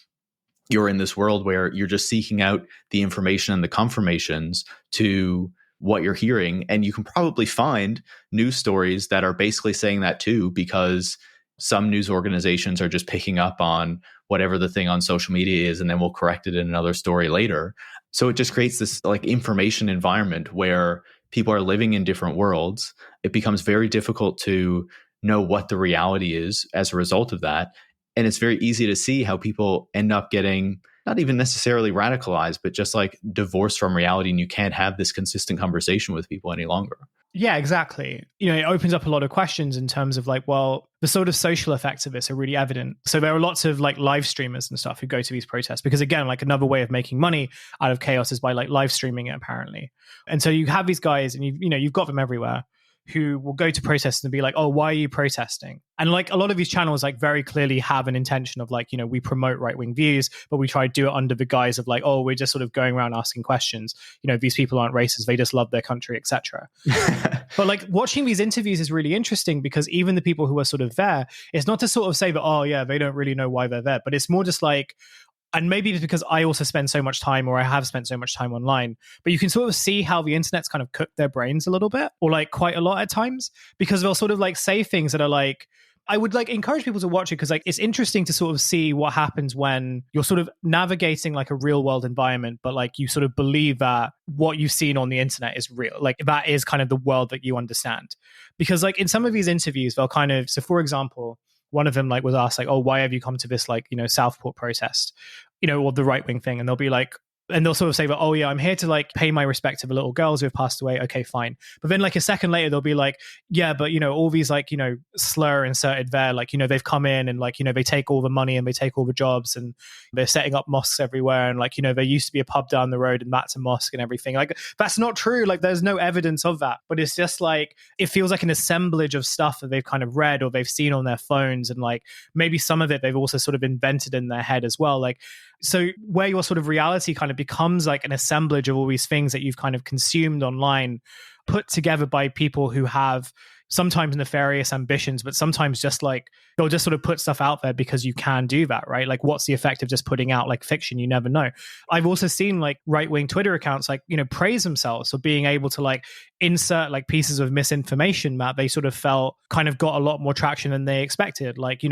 you're in this world where you're just seeking out the information and the confirmations to what you're hearing. And you can probably find news stories that are basically saying that too, because some news organizations are just picking up on whatever the thing on social media is, and then we'll correct it in another story later. So it just creates this like information environment where people are living in different worlds. It becomes very difficult to know what the reality is as a result of that. And it's very easy to see how people end up getting not even necessarily radicalized, but just like divorced from reality. And you can't have this consistent conversation with people any longer. Yeah, exactly. It opens up a lot of questions in terms of like, well, the sort of social effects of this are really evident. So there are lots of like live streamers and stuff who go to these protests because, again, like another way of making money out of chaos is by like live streaming it, apparently. And so you have these guys and you've got them everywhere who will go to protests and be like, oh, why are you protesting? And like a lot of these channels like very clearly have an intention of like, we promote right-wing views, but we try to do it under the guise of like, oh, we're just sort of going around asking questions. These people aren't racist, they just love their country, etc. But like watching these interviews is really interesting because even the people who are sort of there, it's not to sort of say that, oh yeah, they don't really know why they're there, but it's more just like, and maybe it's because I also spend so much time, or I have spent so much time online, but you can sort of see how the internet's kind of cooked their brains a little bit, or like quite a lot at times, because they'll sort of like say things that are like, I would like encourage people to watch it because like it's interesting to sort of see what happens when you're sort of navigating like a real world environment, but like you sort of believe that what you've seen on the internet is real. Like that is kind of the world that you understand. Because like in some of these interviews, they'll kind of, so for example, one of them like was asked like, oh, why have you come to this like, Southport protest, or the right wing thing? And they'll be like, and they'll sort of say that, oh yeah, I'm here to like pay my respect to the little girls who have passed away. Okay, fine. But then like a second later, they'll be like, yeah, but all these like, slur inserted there, like, they've come in and like, they take all the money and they take all the jobs and they're setting up mosques everywhere. And like, there used to be a pub down the road and that's a mosque and everything. Like that's not true. Like there's no evidence of that, but it's just like, it feels like an assemblage of stuff that they've kind of read or they've seen on their phones. And like, maybe some of it they've also sort of invented in their head as well. Like, so where your sort of reality kind of becomes like an assemblage of all these things that you've kind of consumed online, put together by people who have sometimes nefarious ambitions, but sometimes just like they'll just sort of put stuff out there because you can do that, right? Like what's the effect of just putting out like fiction? You never know. I've also seen like right-wing Twitter accounts like, praise themselves for being able to like insert like pieces of misinformation that they sort of felt kind of got a lot more traction than they expected. Like,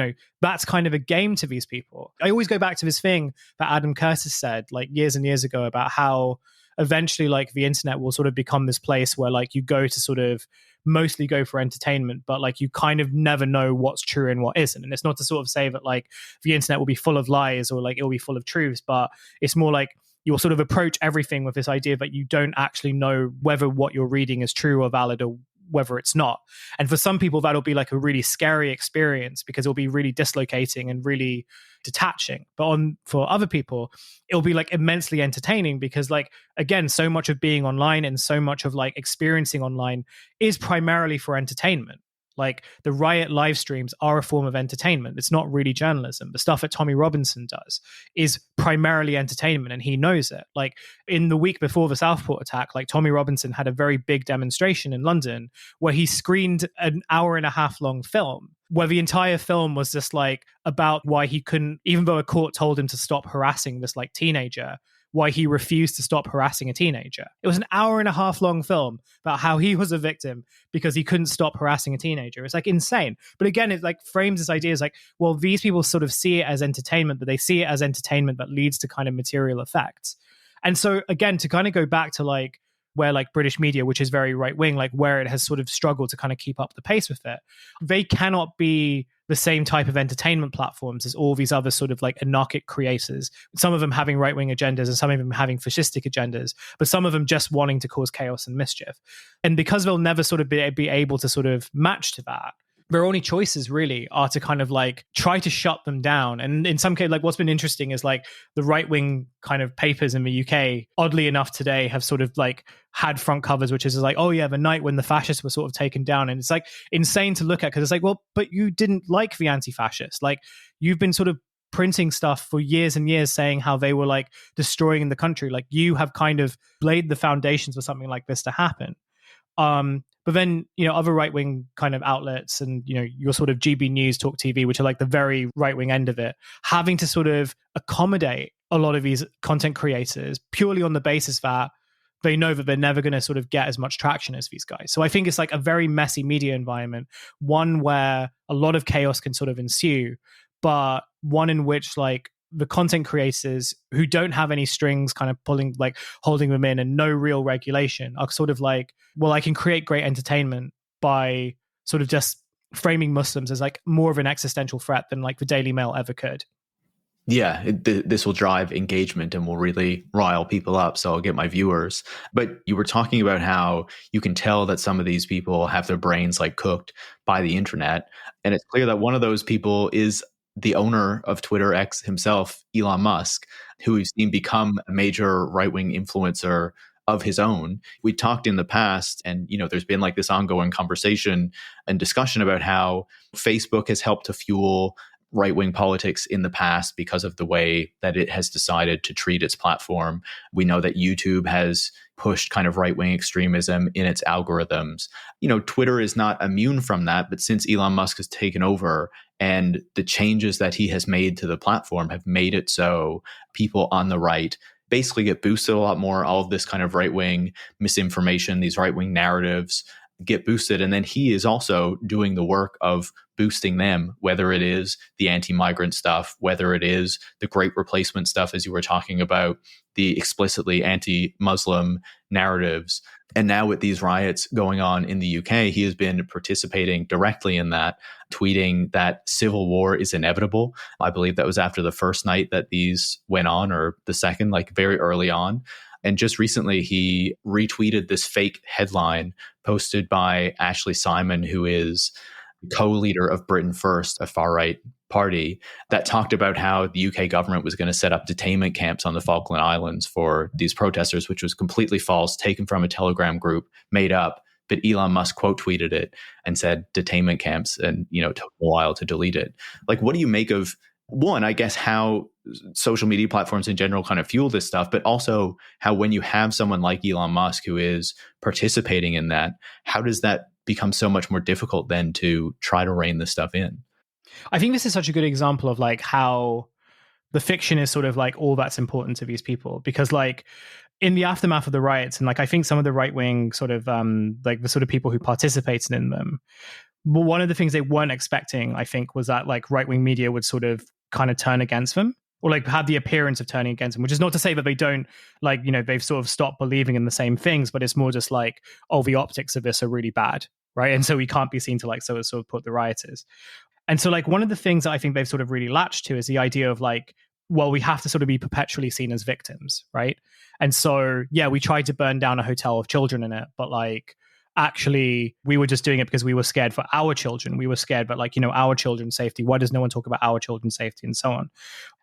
that's kind of a game to these people. I always go back to this thing that Adam Curtis said like years and years ago about how eventually like the internet will sort of become this place where like you go to sort of mostly go for entertainment, but like you kind of never know what's true and what isn't. And it's not to sort of say that like the internet will be full of lies or like it'll be full of truths, but it's more like you'll sort of approach everything with this idea that you don't actually know whether what you're reading is true or valid or whether it's not. And for some people, that'll be like a really scary experience because it'll be really dislocating and really detaching. But for other people, it'll be like immensely entertaining because like, again, so much of being online and so much of like experiencing online is primarily for entertainment. Like the Riot live streams are a form of entertainment. It's not really journalism. The stuff that Tommy Robinson does is primarily entertainment, and he knows it. Like in the week before the Southport attack, like Tommy Robinson had a very big demonstration in London where he screened an 1.5 hour long film where the entire film was just like about why he couldn't, even though a court told him to stop harassing this like teenager, why he refused to stop harassing a teenager. It was an 1.5 hour long film about how he was a victim because he couldn't stop harassing a teenager. It's like insane. But again, it like frames this idea as like, well, these people sort of see it as entertainment, but they see it as entertainment that leads to kind of material effects. And so again, to kind of go back to like where like British media, which is very right wing, like where it has sort of struggled to kind of keep up the pace with it, they cannot be the same type of entertainment platforms as all these other sort of like anarchic creators, some of them having right-wing agendas and some of them having fascistic agendas, but some of them just wanting to cause chaos and mischief. And because they'll never sort of be able to sort of match to that, their only choices really are to kind of like try to shut them down. And in some cases, like what's been interesting is like the right-wing kind of papers in the UK, oddly enough today, have sort of like had front covers, which is like, oh yeah, the night when the fascists were sort of taken down. And it's like insane to look at because it's like, well, but you didn't like the anti-fascists. Like you've been sort of printing stuff for years and years saying how they were like destroying the country. Like you have kind of laid the foundations for something like this to happen. But then, other right-wing kind of outlets and, your sort of GB News, Talk TV, which are like the very right-wing end of it, having to sort of accommodate a lot of these content creators purely on the basis that they know that they're never going to sort of get as much traction as these guys. So I think it's like a very messy media environment, one where a lot of chaos can sort of ensue, but one in which like the content creators who don't have any strings kind of pulling, like holding them in and no real regulation are sort of like, well, I can create great entertainment by sort of just framing Muslims as like more of an existential threat than like the Daily Mail ever could. Yeah, this will drive engagement and will really rile people up. So I'll get my viewers. But you were talking about how you can tell that some of these people have their brains like cooked by the internet. And it's clear that one of those people is the owner of Twitter X himself, Elon Musk, who we've seen become a major right-wing influencer of his own. We talked in the past, and there's been like this ongoing conversation and discussion about how Facebook has helped to fuel right-wing politics in the past because of the way that it has decided to treat its platform. We know that YouTube has pushed kind of right-wing extremism in its algorithms. Twitter is not immune from that, but since Elon Musk has taken over and the changes that he has made to the platform have made it so people on the right basically get boosted a lot more. All of this kind of right-wing misinformation, these right-wing narratives get boosted. And then he is also doing the work of boosting them, whether it is the anti-migrant stuff, whether it is the great replacement stuff, as you were talking about, the explicitly anti-Muslim narratives. And now with these riots going on in the UK, he has been participating directly in that, tweeting that civil war is inevitable. I believe that was after the first night that these went on, or the second, like very early on. And just recently, he retweeted this fake headline posted by Ashley Simon, who is co-leader of Britain First, a far-right party, that talked about how the UK government was going to set up detainment camps on the Falkland Islands for these protesters, which was completely false, taken from a Telegram group, made up. But Elon Musk quote tweeted it and said detainment camps, and took a while to delete it. Like, what do you make of, one, I guess, how social media platforms in general kind of fuel this stuff, but also how when you have someone like Elon Musk who is participating in that, how does that become so much more difficult then to try to rein this stuff in? I think this is such a good example of like how the fiction is sort of like all that's important to these people, because like in the aftermath of the riots, and like I think some of the right-wing sort of like the sort of people who participated in them, well, one of the things they weren't expecting, I think, was that like right-wing media would sort of kind of turn against them, or like have the appearance of turning against them, which is not to say that they don't, like, they've sort of stopped believing in the same things, but it's more just like, oh, the optics of this are really bad, right? And so we can't be seen to like sort of put the rioters. And so like one of the things that I think they've sort of really latched to is the idea of like, well, we have to sort of be perpetually seen as victims, right? And so, yeah, we tried to burn down a hotel of children in it, but like, actually, we were just doing it because we were scared for our children. We were scared, but like, our children's safety. Why does no one talk about our children's safety, and so on?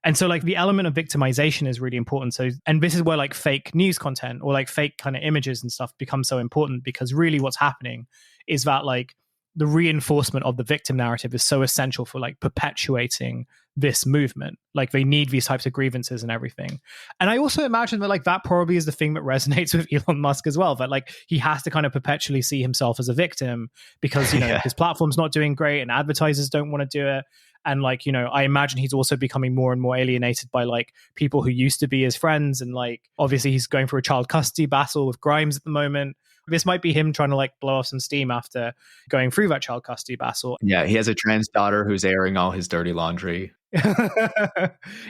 And so like the element of victimization is really important. So, and this is where like fake news content or like fake kind of images and stuff become so important, because really what's happening is that like the reinforcement of the victim narrative is so essential for like perpetuating this movement. Like they need these types of grievances and everything. And I also imagine that like that probably is the thing that resonates with Elon Musk as well, that like he has to kind of perpetually see himself as a victim because, his platform's not doing great and advertisers don't want to do it. And like, I imagine he's also becoming more and more alienated by like people who used to be his friends. And like, obviously he's going through a child custody battle with Grimes at the moment. This might be him trying to like blow off some steam after going through that child custody battle. Yeah, he has a trans daughter who's airing all his dirty laundry.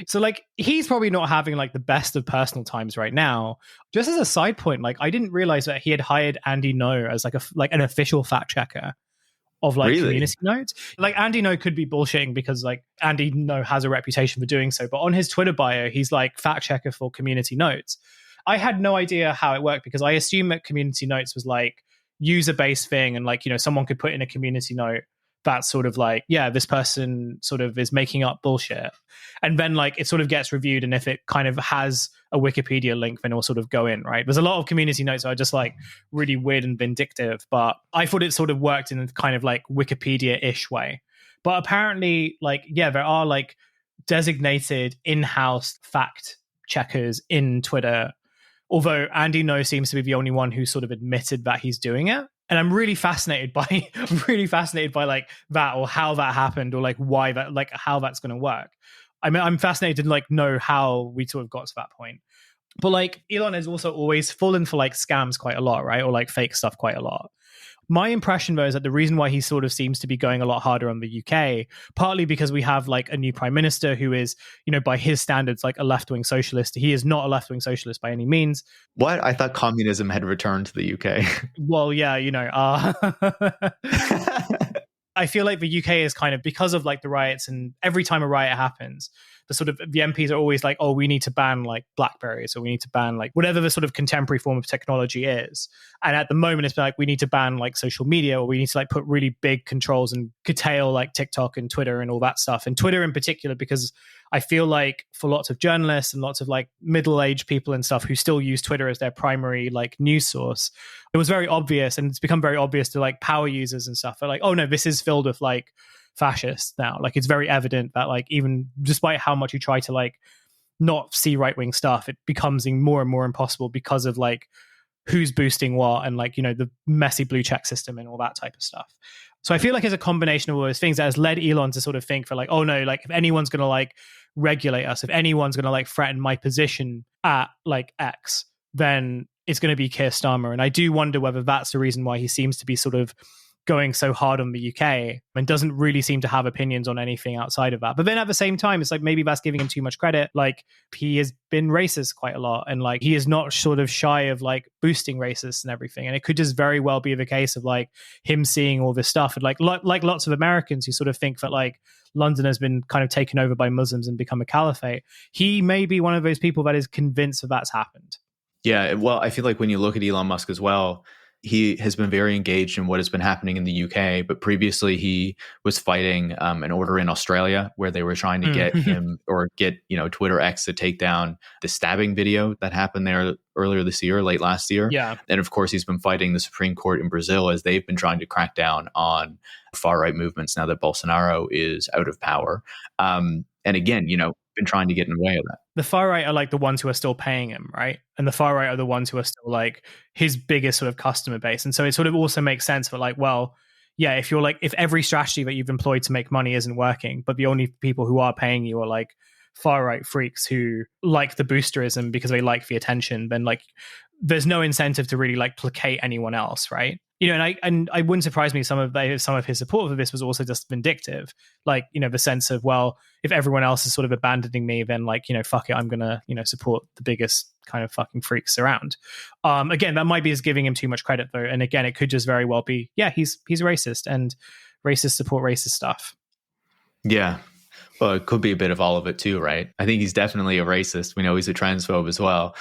So like he's probably not having like the best of personal times right now. Just as a side point, like I didn't realize that he had hired Andy Ngo as like an official fact checker of like community notes. Like Andy Ngo could be bullshitting because like Andy Ngo has a reputation for doing so, but on his Twitter bio he's like fact checker for community notes. I had no idea how it worked because I assumed that community notes was like user-based thing, and like, someone could put in a community note that's sort of like, yeah, this person sort of is making up bullshit. And then like it sort of gets reviewed, and if it kind of has a Wikipedia link, then it'll sort of go in, right? There's a lot of community notes that are just like really weird and vindictive, but I thought it sort of worked in a kind of like Wikipedia-ish way. But apparently like, yeah, there are like designated in-house fact checkers in Twitter, although Andy Ngo seems to be the only one who sort of admitted that he's doing it. And I'm really fascinated by like that, or how that happened, or like why that, like how that's going to work. I mean, I'm fascinated to like know how we sort of got to that point. But like Elon has also always fallen for like scams quite a lot, right? Or like fake stuff quite a lot. My impression though is that the reason why he sort of seems to be going a lot harder on the UK, partly because we have like a new prime minister who is, by his standards, like a left-wing socialist. He is not a left-wing socialist by any means. What? I thought communism had returned to the UK. Well, yeah, I feel like the UK is kind of, because of like the riots, and every time a riot happens, the MPs are always like, oh, we need to ban like BlackBerries, or we need to ban like whatever the sort of contemporary form of technology is. And at the moment, it's been like, we need to ban like social media, or we need to like put really big controls and curtail like TikTok and Twitter and all that stuff. And Twitter in particular, because I feel like for lots of journalists and lots of like middle-aged people and stuff who still use Twitter as their primary like news source, it was very obvious, and it's become very obvious to like power users and stuff. They're like, oh no, this is filled with like fascists now. Like, it's very evident that like, even despite how much you try to like not see right-wing stuff, it becomes more and more impossible because of like who's boosting what, and like, you know, the messy blue check system and all that type of stuff. So I feel like it's a combination of all those things that has led Elon to sort of think for like, oh no, like if anyone's going to like regulate us, if anyone's going to like threaten my position at like X, then it's going to be Keir Starmer. And I do wonder whether that's the reason why he seems to be sort of going so hard on the UK and doesn't really seem to have opinions on anything outside of that. But then at the same time, it's like, maybe that's giving him too much credit. Like, he has been racist quite a lot, and like he is not sort of shy of like boosting racists and everything. And it could just very well be the case of like him seeing all this stuff, and like lots of Americans who sort of think that like London has been kind of taken over by Muslims and become a caliphate. He may be one of those people that is convinced that that's happened. Yeah, well, I feel like when you look at Elon Musk as well, he has been very engaged in what has been happening in the UK, but previously he was fighting an order in Australia where they were trying to get him, or get, you know, Twitter X to take down the stabbing video that happened there earlier this year, late last year. Yeah. And of course, he's been fighting the Supreme Court in Brazil as they've been trying to crack down on far-right movements now that Bolsonaro is out of power. And again, you know, been trying to get in the way of that. The far right are like the ones who are still paying him, right? And the far right are the ones who are still like his biggest sort of customer base. And so it sort of also makes sense for like, well, yeah, if every strategy that you've employed to make money isn't working, but the only people who are paying you are like far right freaks who like the boosterism because they like the attention, then like there's no incentive to really like placate anyone else, right? You know, and I wouldn't surprise me some of his support for this was also just vindictive, like, you know, the sense of, well, if everyone else is sort of abandoning me, then like, you know, fuck it, I'm gonna, you know, support the biggest kind of fucking freaks around. Again, that might be just giving him too much credit though, and again, it could just very well be, yeah, he's racist, and racists support racist stuff. Yeah. Well, it could be a bit of all of it too, right? I think he's definitely a racist. We know he's a transphobe as well.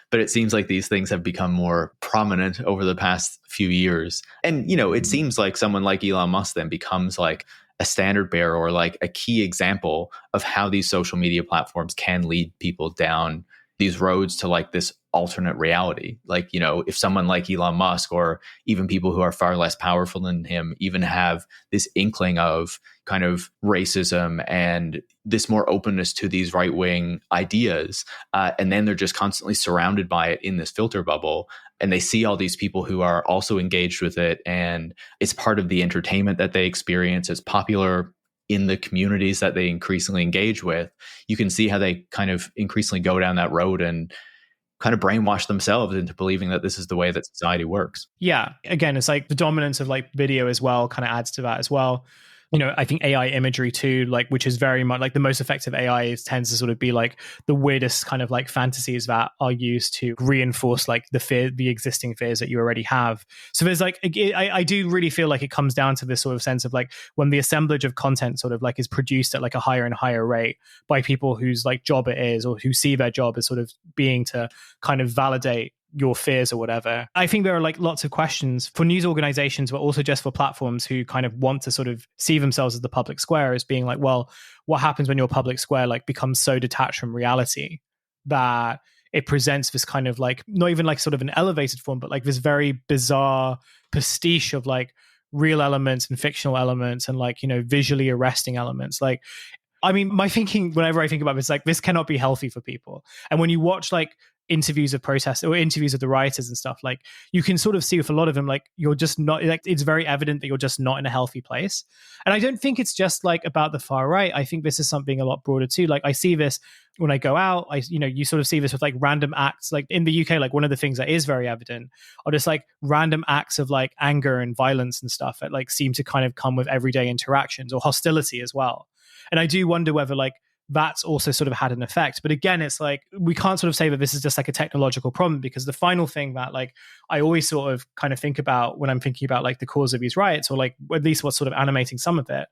But it seems like these things have become more prominent over the past few years. And, you know, it seems like someone like Elon Musk then becomes like a standard bearer, or like a key example of how these social media platforms can lead people down these roads to like this alternate reality. Like, you know, if someone like Elon Musk, or even people who are far less powerful than him, even have this inkling of kind of racism and this more openness to these right-wing ideas, and then they're just constantly surrounded by it in this filter bubble, and they see all these people who are also engaged with it, and it's part of the entertainment that they experience, it's popular in the communities that they increasingly engage with, you can see how they kind of increasingly go down that road and kind of brainwash themselves into believing that this is the way that society works. Yeah. Again, it's like the dominance of like video as well kind of adds to that as well. You know, I think AI imagery too, like, which is very much like the most effective AI tends to sort of be like the weirdest kind of like fantasies that are used to reinforce like the existing fears that you already have. So there's like, I do really feel like it comes down to this sort of sense of like when the assemblage of content sort of like is produced at like a higher and higher rate by people whose like job it is, or who see their job as sort of being to kind of validate your fears or whatever. I think there are like lots of questions for news organizations, but also just for platforms who kind of want to sort of see themselves as the public square, as being like, well, what happens when your public square like becomes so detached from reality that it presents this kind of like, not even like sort of an elevated form, but like this very bizarre pastiche of like real elements and fictional elements and like, you know, visually arresting elements. Like, I mean, my thinking whenever I think about this, like, this cannot be healthy for people. And when you watch like interviews of protests or interviews of the rioters and stuff, like you can sort of see with a lot of them, like you're just not, like it's very evident that you're just not in a healthy place. And I don't think it's just like about the far right. I think this is something a lot broader too. Like I see this when I go out, you sort of see this with like random acts, like in the UK, like one of the things that is very evident are just like random acts of like anger and violence and stuff that like seem to kind of come with everyday interactions, or hostility as well. And I do wonder whether like that's also sort of had an effect. But again, it's like, we can't sort of say that this is just like a technological problem, because the final thing that like I always sort of kind of think about when I'm thinking about like the cause of these riots, or like at least what's sort of animating some of it,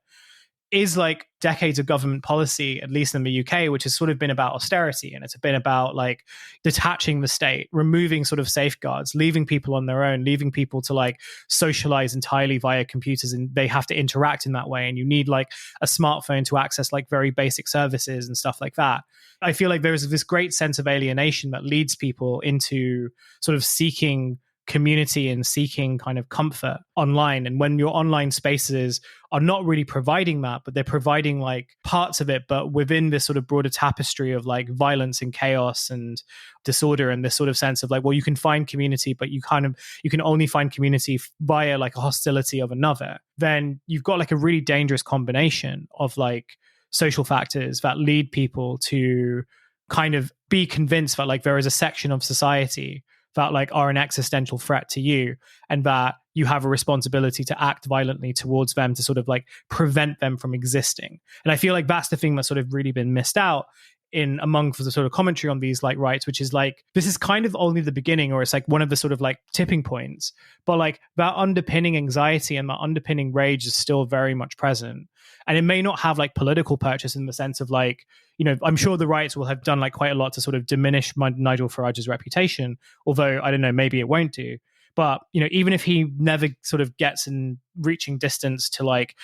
is like decades of government policy, at least in the UK, which has sort of been about austerity. And it's been about like detaching the state, removing sort of safeguards, leaving people on their own, leaving people to like socialize entirely via computers, and they have to interact in that way. And you need like a smartphone to access like very basic services and stuff like that. I feel like there's this great sense of alienation that leads people into sort of seeking community and seeking kind of comfort online. And when your online spaces are not really providing that, but they're providing like parts of it, but within this sort of broader tapestry of like violence and chaos and disorder, and this sort of sense of like, well, you can find community, but you can only find community via like a hostility of another, then you've got like a really dangerous combination of like social factors that lead people to kind of be convinced that like there is a section of society that like are an existential threat to you, and that you have a responsibility to act violently towards them to sort of like prevent them from existing. And I feel like that's the thing that's sort of really been missed out in among the sort of commentary on these like rights, which is like, this is kind of only the beginning, or it's like one of the sort of like tipping points, but like that underpinning anxiety and that underpinning rage is still very much present. And it may not have like political purchase in the sense of like, you know, I'm sure the rights will have done like quite a lot to sort of diminish Nigel Farage's reputation, although I don't know, maybe it won't do. But, you know, even if he never sort of gets in reaching distance to like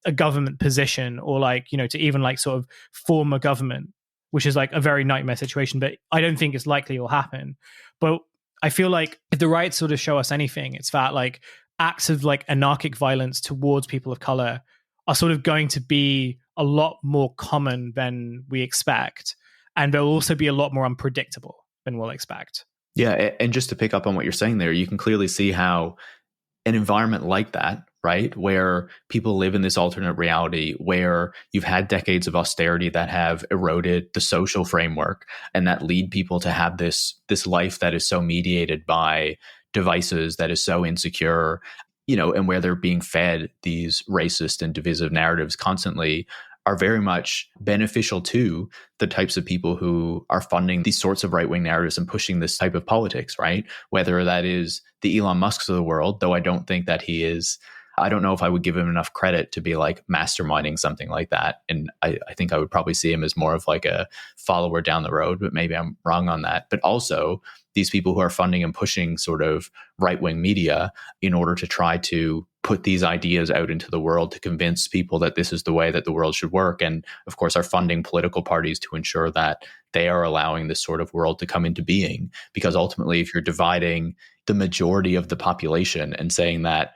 a government position, or like, you know, to even like sort of form a government, which is like a very nightmare situation, but I don't think it's likely it'll happen. But I feel like if the rights sort of show us anything, it's that like acts of like anarchic violence towards people of color are sort of going to be a lot more common than we expect. And they'll also be a lot more unpredictable than we'll expect. Yeah. And just to pick up on what you're saying there, you can clearly see how an environment like that, right, where people live in this alternate reality, where you've had decades of austerity that have eroded the social framework and that lead people to have this life that is so mediated by devices, that is so insecure, you know, and where they're being fed these racist and divisive narratives constantly, are very much beneficial to the types of people who are funding these sorts of right-wing narratives and pushing this type of politics, right? Whether that is the Elon Musks of the world, though I don't think that he is, I don't know if I would give him enough credit to be like masterminding something like that. And I think I would probably see him as more of like a follower down the road, but maybe I'm wrong on that. But also these people who are funding and pushing sort of right-wing media in order to try to put these ideas out into the world to convince people that this is the way that the world should work. And of course, are funding political parties to ensure that they are allowing this sort of world to come into being. Because ultimately, if you're dividing the majority of the population and saying that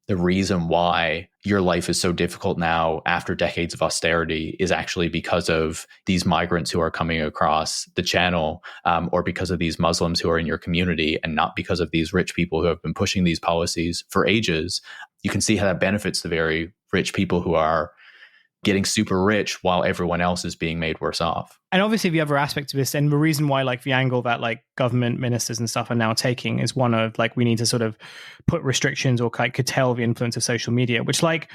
the reason why your life is so difficult now after decades of austerity is actually because of these migrants who are coming across the channel, or because of these Muslims who are in your community, and not because of these rich people who have been pushing these policies for ages, you can see how that benefits the very rich people who are getting super rich while everyone else is being made worse off. And obviously the other aspect of this, and the reason why like the angle that like government ministers and stuff are now taking, is one of like, we need to sort of put restrictions or like curtail the influence of social media, which like,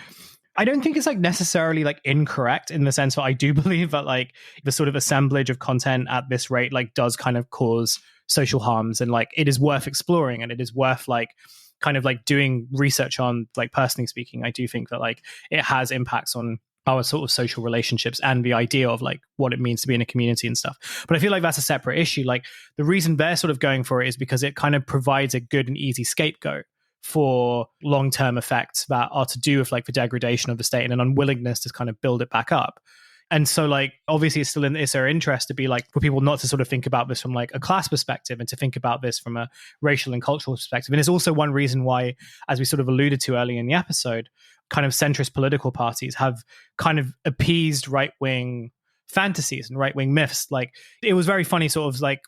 I don't think it's like necessarily like incorrect, in the sense that I do believe that like the sort of assemblage of content at this rate like does kind of cause social harms, and like it is worth exploring, and it is worth like kind of like doing research on. Like personally speaking, I do think that like it has impacts on our sort of social relationships and the idea of like what it means to be in a community and stuff. But I feel like that's a separate issue. Like the reason they're sort of going for it is because it kind of provides a good and easy scapegoat for long-term effects that are to do with like the degradation of the state and an unwillingness to kind of build it back up. And so like, obviously it's still it's their interest to be like, for people not to sort of think about this from like a class perspective, and to think about this from a racial and cultural perspective. And it's also one reason why, as we sort of alluded to earlier in the episode, kind of centrist political parties have kind of appeased right-wing fantasies and right-wing myths. Like it was very funny sort of like,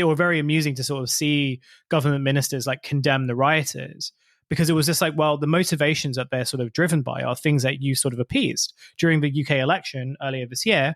or very amusing to sort of see government ministers like condemn the rioters, because it was just like, well, the motivations that they're sort of driven by are things that you sort of appeased. During the UK election earlier this year,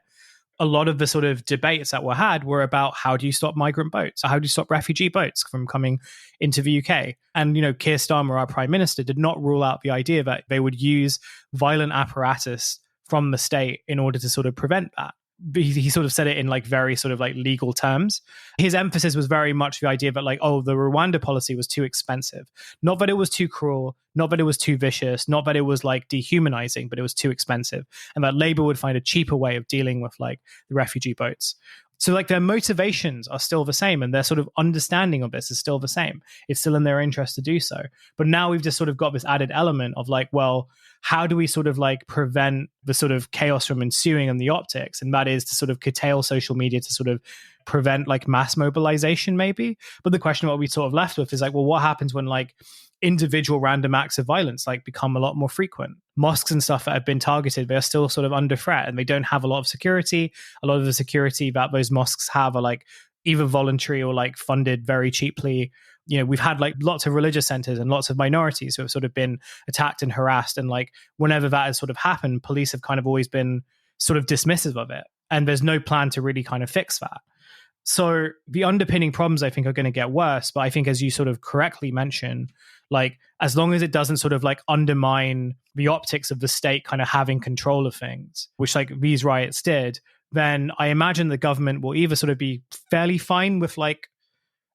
a lot of the sort of debates that were had were about how do you stop migrant boats, or how do you stop refugee boats from coming into the UK? And, you know, Keir Starmer, our prime minister, did not rule out the idea that they would use violent apparatus from the state in order to sort of prevent that. he sort of said it in like very sort of like legal terms. His emphasis was very much the idea that like, oh, the Rwanda policy was too expensive. Not that it was too cruel, not that it was too vicious, not that it was like dehumanizing, but it was too expensive. And that Labour would find a cheaper way of dealing with like the refugee boats. So like their motivations are still the same, and their sort of understanding of this is still the same. It's still in their interest to do so. But now we've just sort of got this added element of like, well, how do we sort of like prevent the sort of chaos from ensuing in the optics? And that is to sort of curtail social media to sort of prevent like mass mobilization maybe. But the question what we sort of left with is like, well, what happens when like individual random acts of violence like become a lot more frequent? Mosques and stuff that have been targeted, they're still sort of under threat, and they don't have a lot of security. A lot of the security that those mosques have are like either voluntary or like funded very cheaply. You know, we've had like lots of religious centers and lots of minorities who have sort of been attacked and harassed. And like whenever that has sort of happened, police have kind of always been sort of dismissive of it. And there's no plan to really kind of fix that. So the underpinning problems, I think, are going to get worse. But I think, as you sort of correctly mentioned, like as long as it doesn't sort of like undermine the optics of the state kind of having control of things, which like these riots did, then I imagine the government will either sort of be fairly fine with like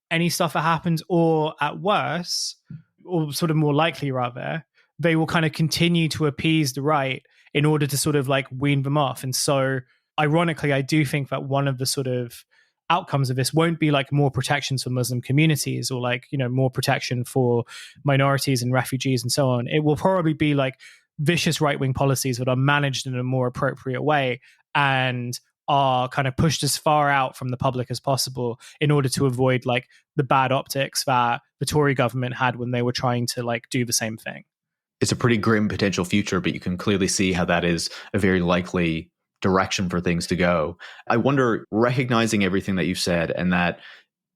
any stuff that happens, or at worst, or sort of more likely rather, they will kind of continue to appease the right in order to sort of like wean them off. And so ironically, I do think that one of the sort of outcomes of this won't be like more protections for Muslim communities or like, you know, more protection for minorities and refugees and so on. It will probably be like vicious right-wing policies that are managed in a more appropriate way and are kind of pushed as far out from the public as possible in order to avoid like the bad optics that the Tory government had when they were trying to like do the same thing. It's a pretty grim potential future, but you can clearly see how that is a very likely direction for things to go. I wonder, recognizing everything that you've said and that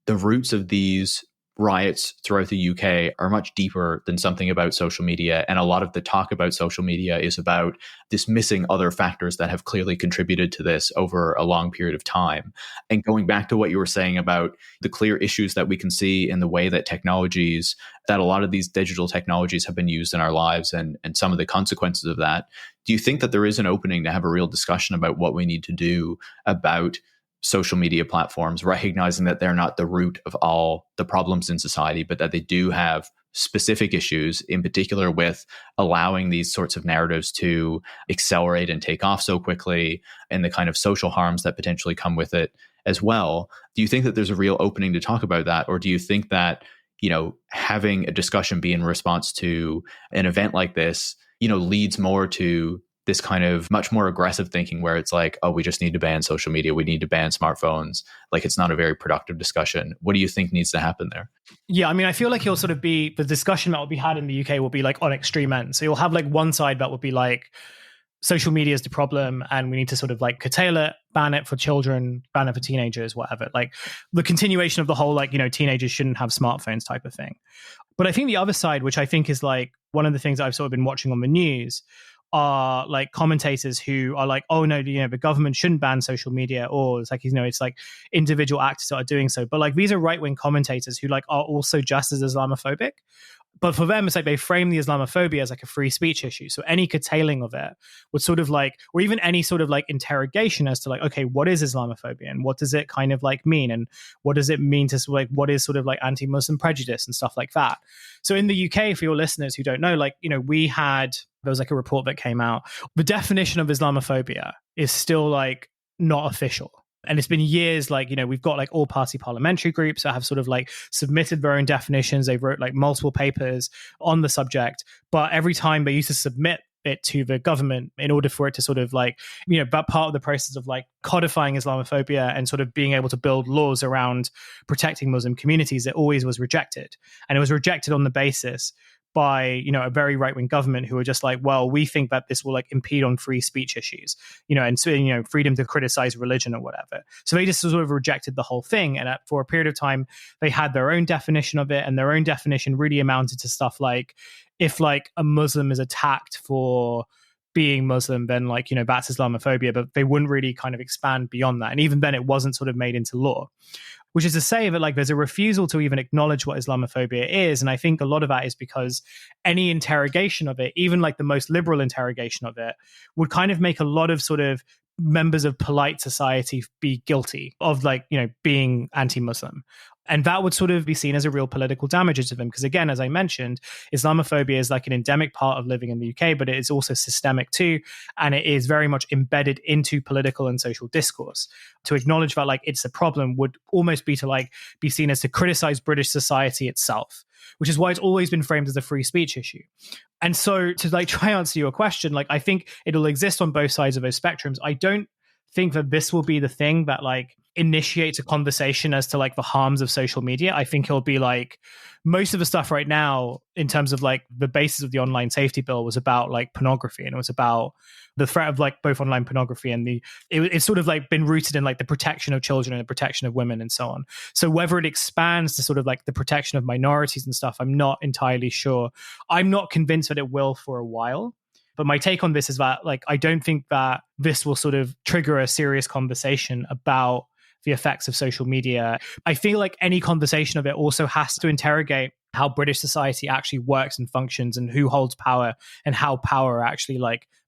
the roots of these riots throughout the UK are much deeper than something about social media. And a lot of the talk about social media is about dismissing other factors that have clearly contributed to this over a long period of time. And going back to what you were saying about the clear issues that we can see in the way that technologies, that a lot of these digital technologies have been used in our lives and some of the consequences of that, do you think that there is an opening to have a real discussion about what we need to do about social media platforms, recognizing that they're not the root of all the problems in society, but that they do have specific issues, in particular with allowing these sorts of narratives to accelerate and take off so quickly, and the kind of social harms that potentially come with it as well? Do you think that there's a real opening to talk about that? Or do you think that, you know, having a discussion be in response to an event like this, you know, leads more to this kind of much more aggressive thinking where it's like, oh, we just need to ban social media, we need to ban smartphones? Like, it's not a very productive discussion. What do you think needs to happen there? Yeah, I mean, I feel like you'll sort of be, the discussion that will be had in the UK will be like on extreme ends. So you'll have like one side that will be like, social media is the problem and we need to sort of like curtail it, ban it for children, ban it for teenagers, whatever. Like the continuation of the whole, like, you know, teenagers shouldn't have smartphones type of thing. But I think the other side, which I think is like one of the things that I've sort of been watching on the news, are like commentators who are like, oh no, you know, the government shouldn't ban social media, or it's like, you know, it's like individual actors that are doing so. But like these are right-wing commentators who like are also just as Islamophobic. But for them, it's like they frame the Islamophobia as like a free speech issue. So any curtailing of it would sort of like, or even any sort of like interrogation as to like, okay, what is Islamophobia and what does it kind of like mean? And what does it mean to like, what is sort of like anti-Muslim prejudice and stuff like that? So in the UK, for your listeners who don't know, like, you know, there was like a report that came out. The definition of Islamophobia is still like not official. And it's been years, like, you know, we've got like all party parliamentary groups that have sort of like submitted their own definitions. They've wrote like multiple papers on the subject, but every time they used to submit it to the government in order for it to sort of like, you know, that part of the process of like codifying Islamophobia and sort of being able to build laws around protecting Muslim communities, it always was rejected. And it was rejected on the basis by, you know, a very right-wing government who are just like, well, we think that this will like impede on free speech issues, you know, and so, you know, freedom to criticize religion or whatever. So they just sort of rejected the whole thing. And for a period of time, they had their own definition of it, and their own definition really amounted to stuff like, if like a Muslim is attacked for being Muslim, then like, you know, that's Islamophobia, but they wouldn't really kind of expand beyond that. And even then it wasn't sort of made into law, which is to say that like there's a refusal to even acknowledge what Islamophobia is. And I think a lot of that is because any interrogation of it, even like the most liberal interrogation of it, would kind of make a lot of sort of members of polite society be guilty of being anti-Muslim. And that would sort of be seen as a real political damage to them. Because again, as I mentioned, Islamophobia is like an endemic part of living in the UK, but it is also systemic too. And it is very much embedded into political and social discourse. To acknowledge that it's a problem would almost be to be seen as to criticize British society itself, which is why it's always been framed as a free speech issue. And so to try and answer your question, I think it'll exist on both sides of those spectrums. I don't think that this will be the thing that initiates a conversation as to the harms of social media. I think it'll be most of the stuff right now in terms of the basis of the online safety bill was about pornography, and it was about the threat of both online pornography and it's sort of been rooted in the protection of children and the protection of women and so on. So whether it expands to sort of the protection of minorities and stuff, I'm not entirely sure. I'm not convinced that it will for a while. But my take on this is that I don't think that this will sort of trigger a serious conversation about the effects of social media. I feel any conversation of it also has to interrogate how British society actually works and functions and who holds power and how power actually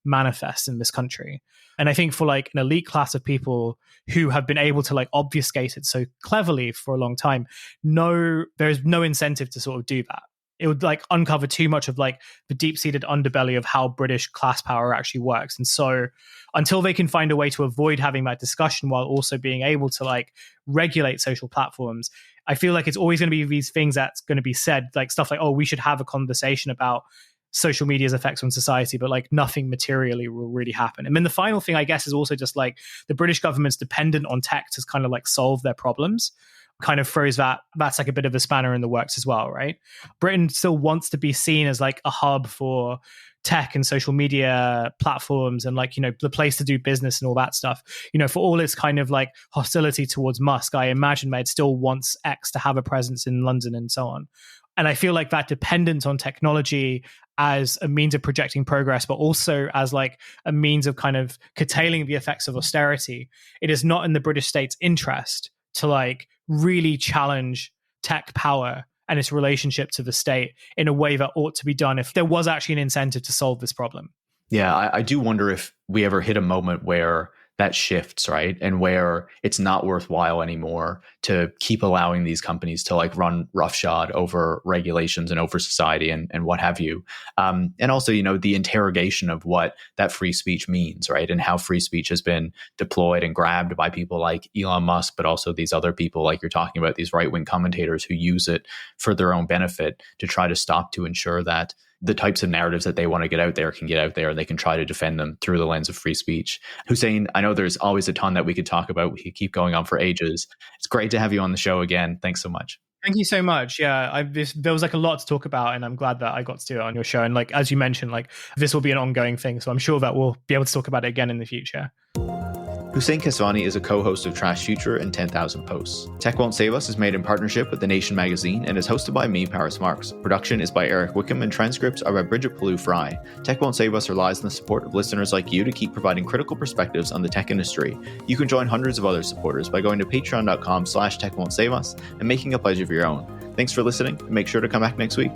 manifests in this country. And I think for an elite class of people who have been able to obfuscate it so cleverly for a long time, there's no incentive to sort of do that. It would uncover too much of the deep-seated underbelly of how British class power actually works. And so until they can find a way to avoid having that discussion while also being able to regulate social platforms, I feel it's always going to be these things that's going to be said, stuff oh, we should have a conversation about social media's effects on society, but nothing materially will really happen. And then the final thing, I guess, is also just the British government's dependent on tech to kind of solve their problems. Kind of throws that's a bit of a spanner in the works as well, right? Britain still wants to be seen as a hub for tech and social media platforms and the place to do business and all that stuff. For all its kind of hostility towards Musk, I imagine that it still wants X to have a presence in London and so on. And I feel that dependence on technology as a means of projecting progress, but also as a means of kind of curtailing the effects of austerity, it is not in the British state's interest to really challenge tech power and its relationship to the state in a way that ought to be done if there was actually an incentive to solve this problem. Yeah, I do wonder if we ever hit a moment where that shifts, right? And where it's not worthwhile anymore to keep allowing these companies to run roughshod over regulations and over society and what have you. And also, the interrogation of what that free speech means, right? And how free speech has been deployed and grabbed by people like Elon Musk, but also these other people you're talking about, these right-wing commentators who use it for their own benefit to try to ensure that the types of narratives that they want to get out there can get out there and they can try to defend them through the lens of free speech. Hussein, I know there's always a ton that we could talk about. We could keep going on for ages. It's great to have you on the show again. Thanks so much. Thank you so much. Yeah, there was a lot to talk about, and I'm glad that I got to do it on your show. And as you mentioned, this will be an ongoing thing. So I'm sure that we'll be able to talk about it again in the future. Hussein Kesvani is a co-host of Trashfuture and 10,000 Posts. Tech Won't Save Us is made in partnership with The Nation magazine and is hosted by me, Paris Marx. Production is by Eric Wickham and transcripts are by Brigitte Pawliw-Fry. Tech Won't Save Us relies on the support of listeners like you to keep providing critical perspectives on the tech industry. You can join hundreds of other supporters by going to patreon.com/techwon'tsave us and making a pledge of your own. Thanks for listening, and make sure to come back next week.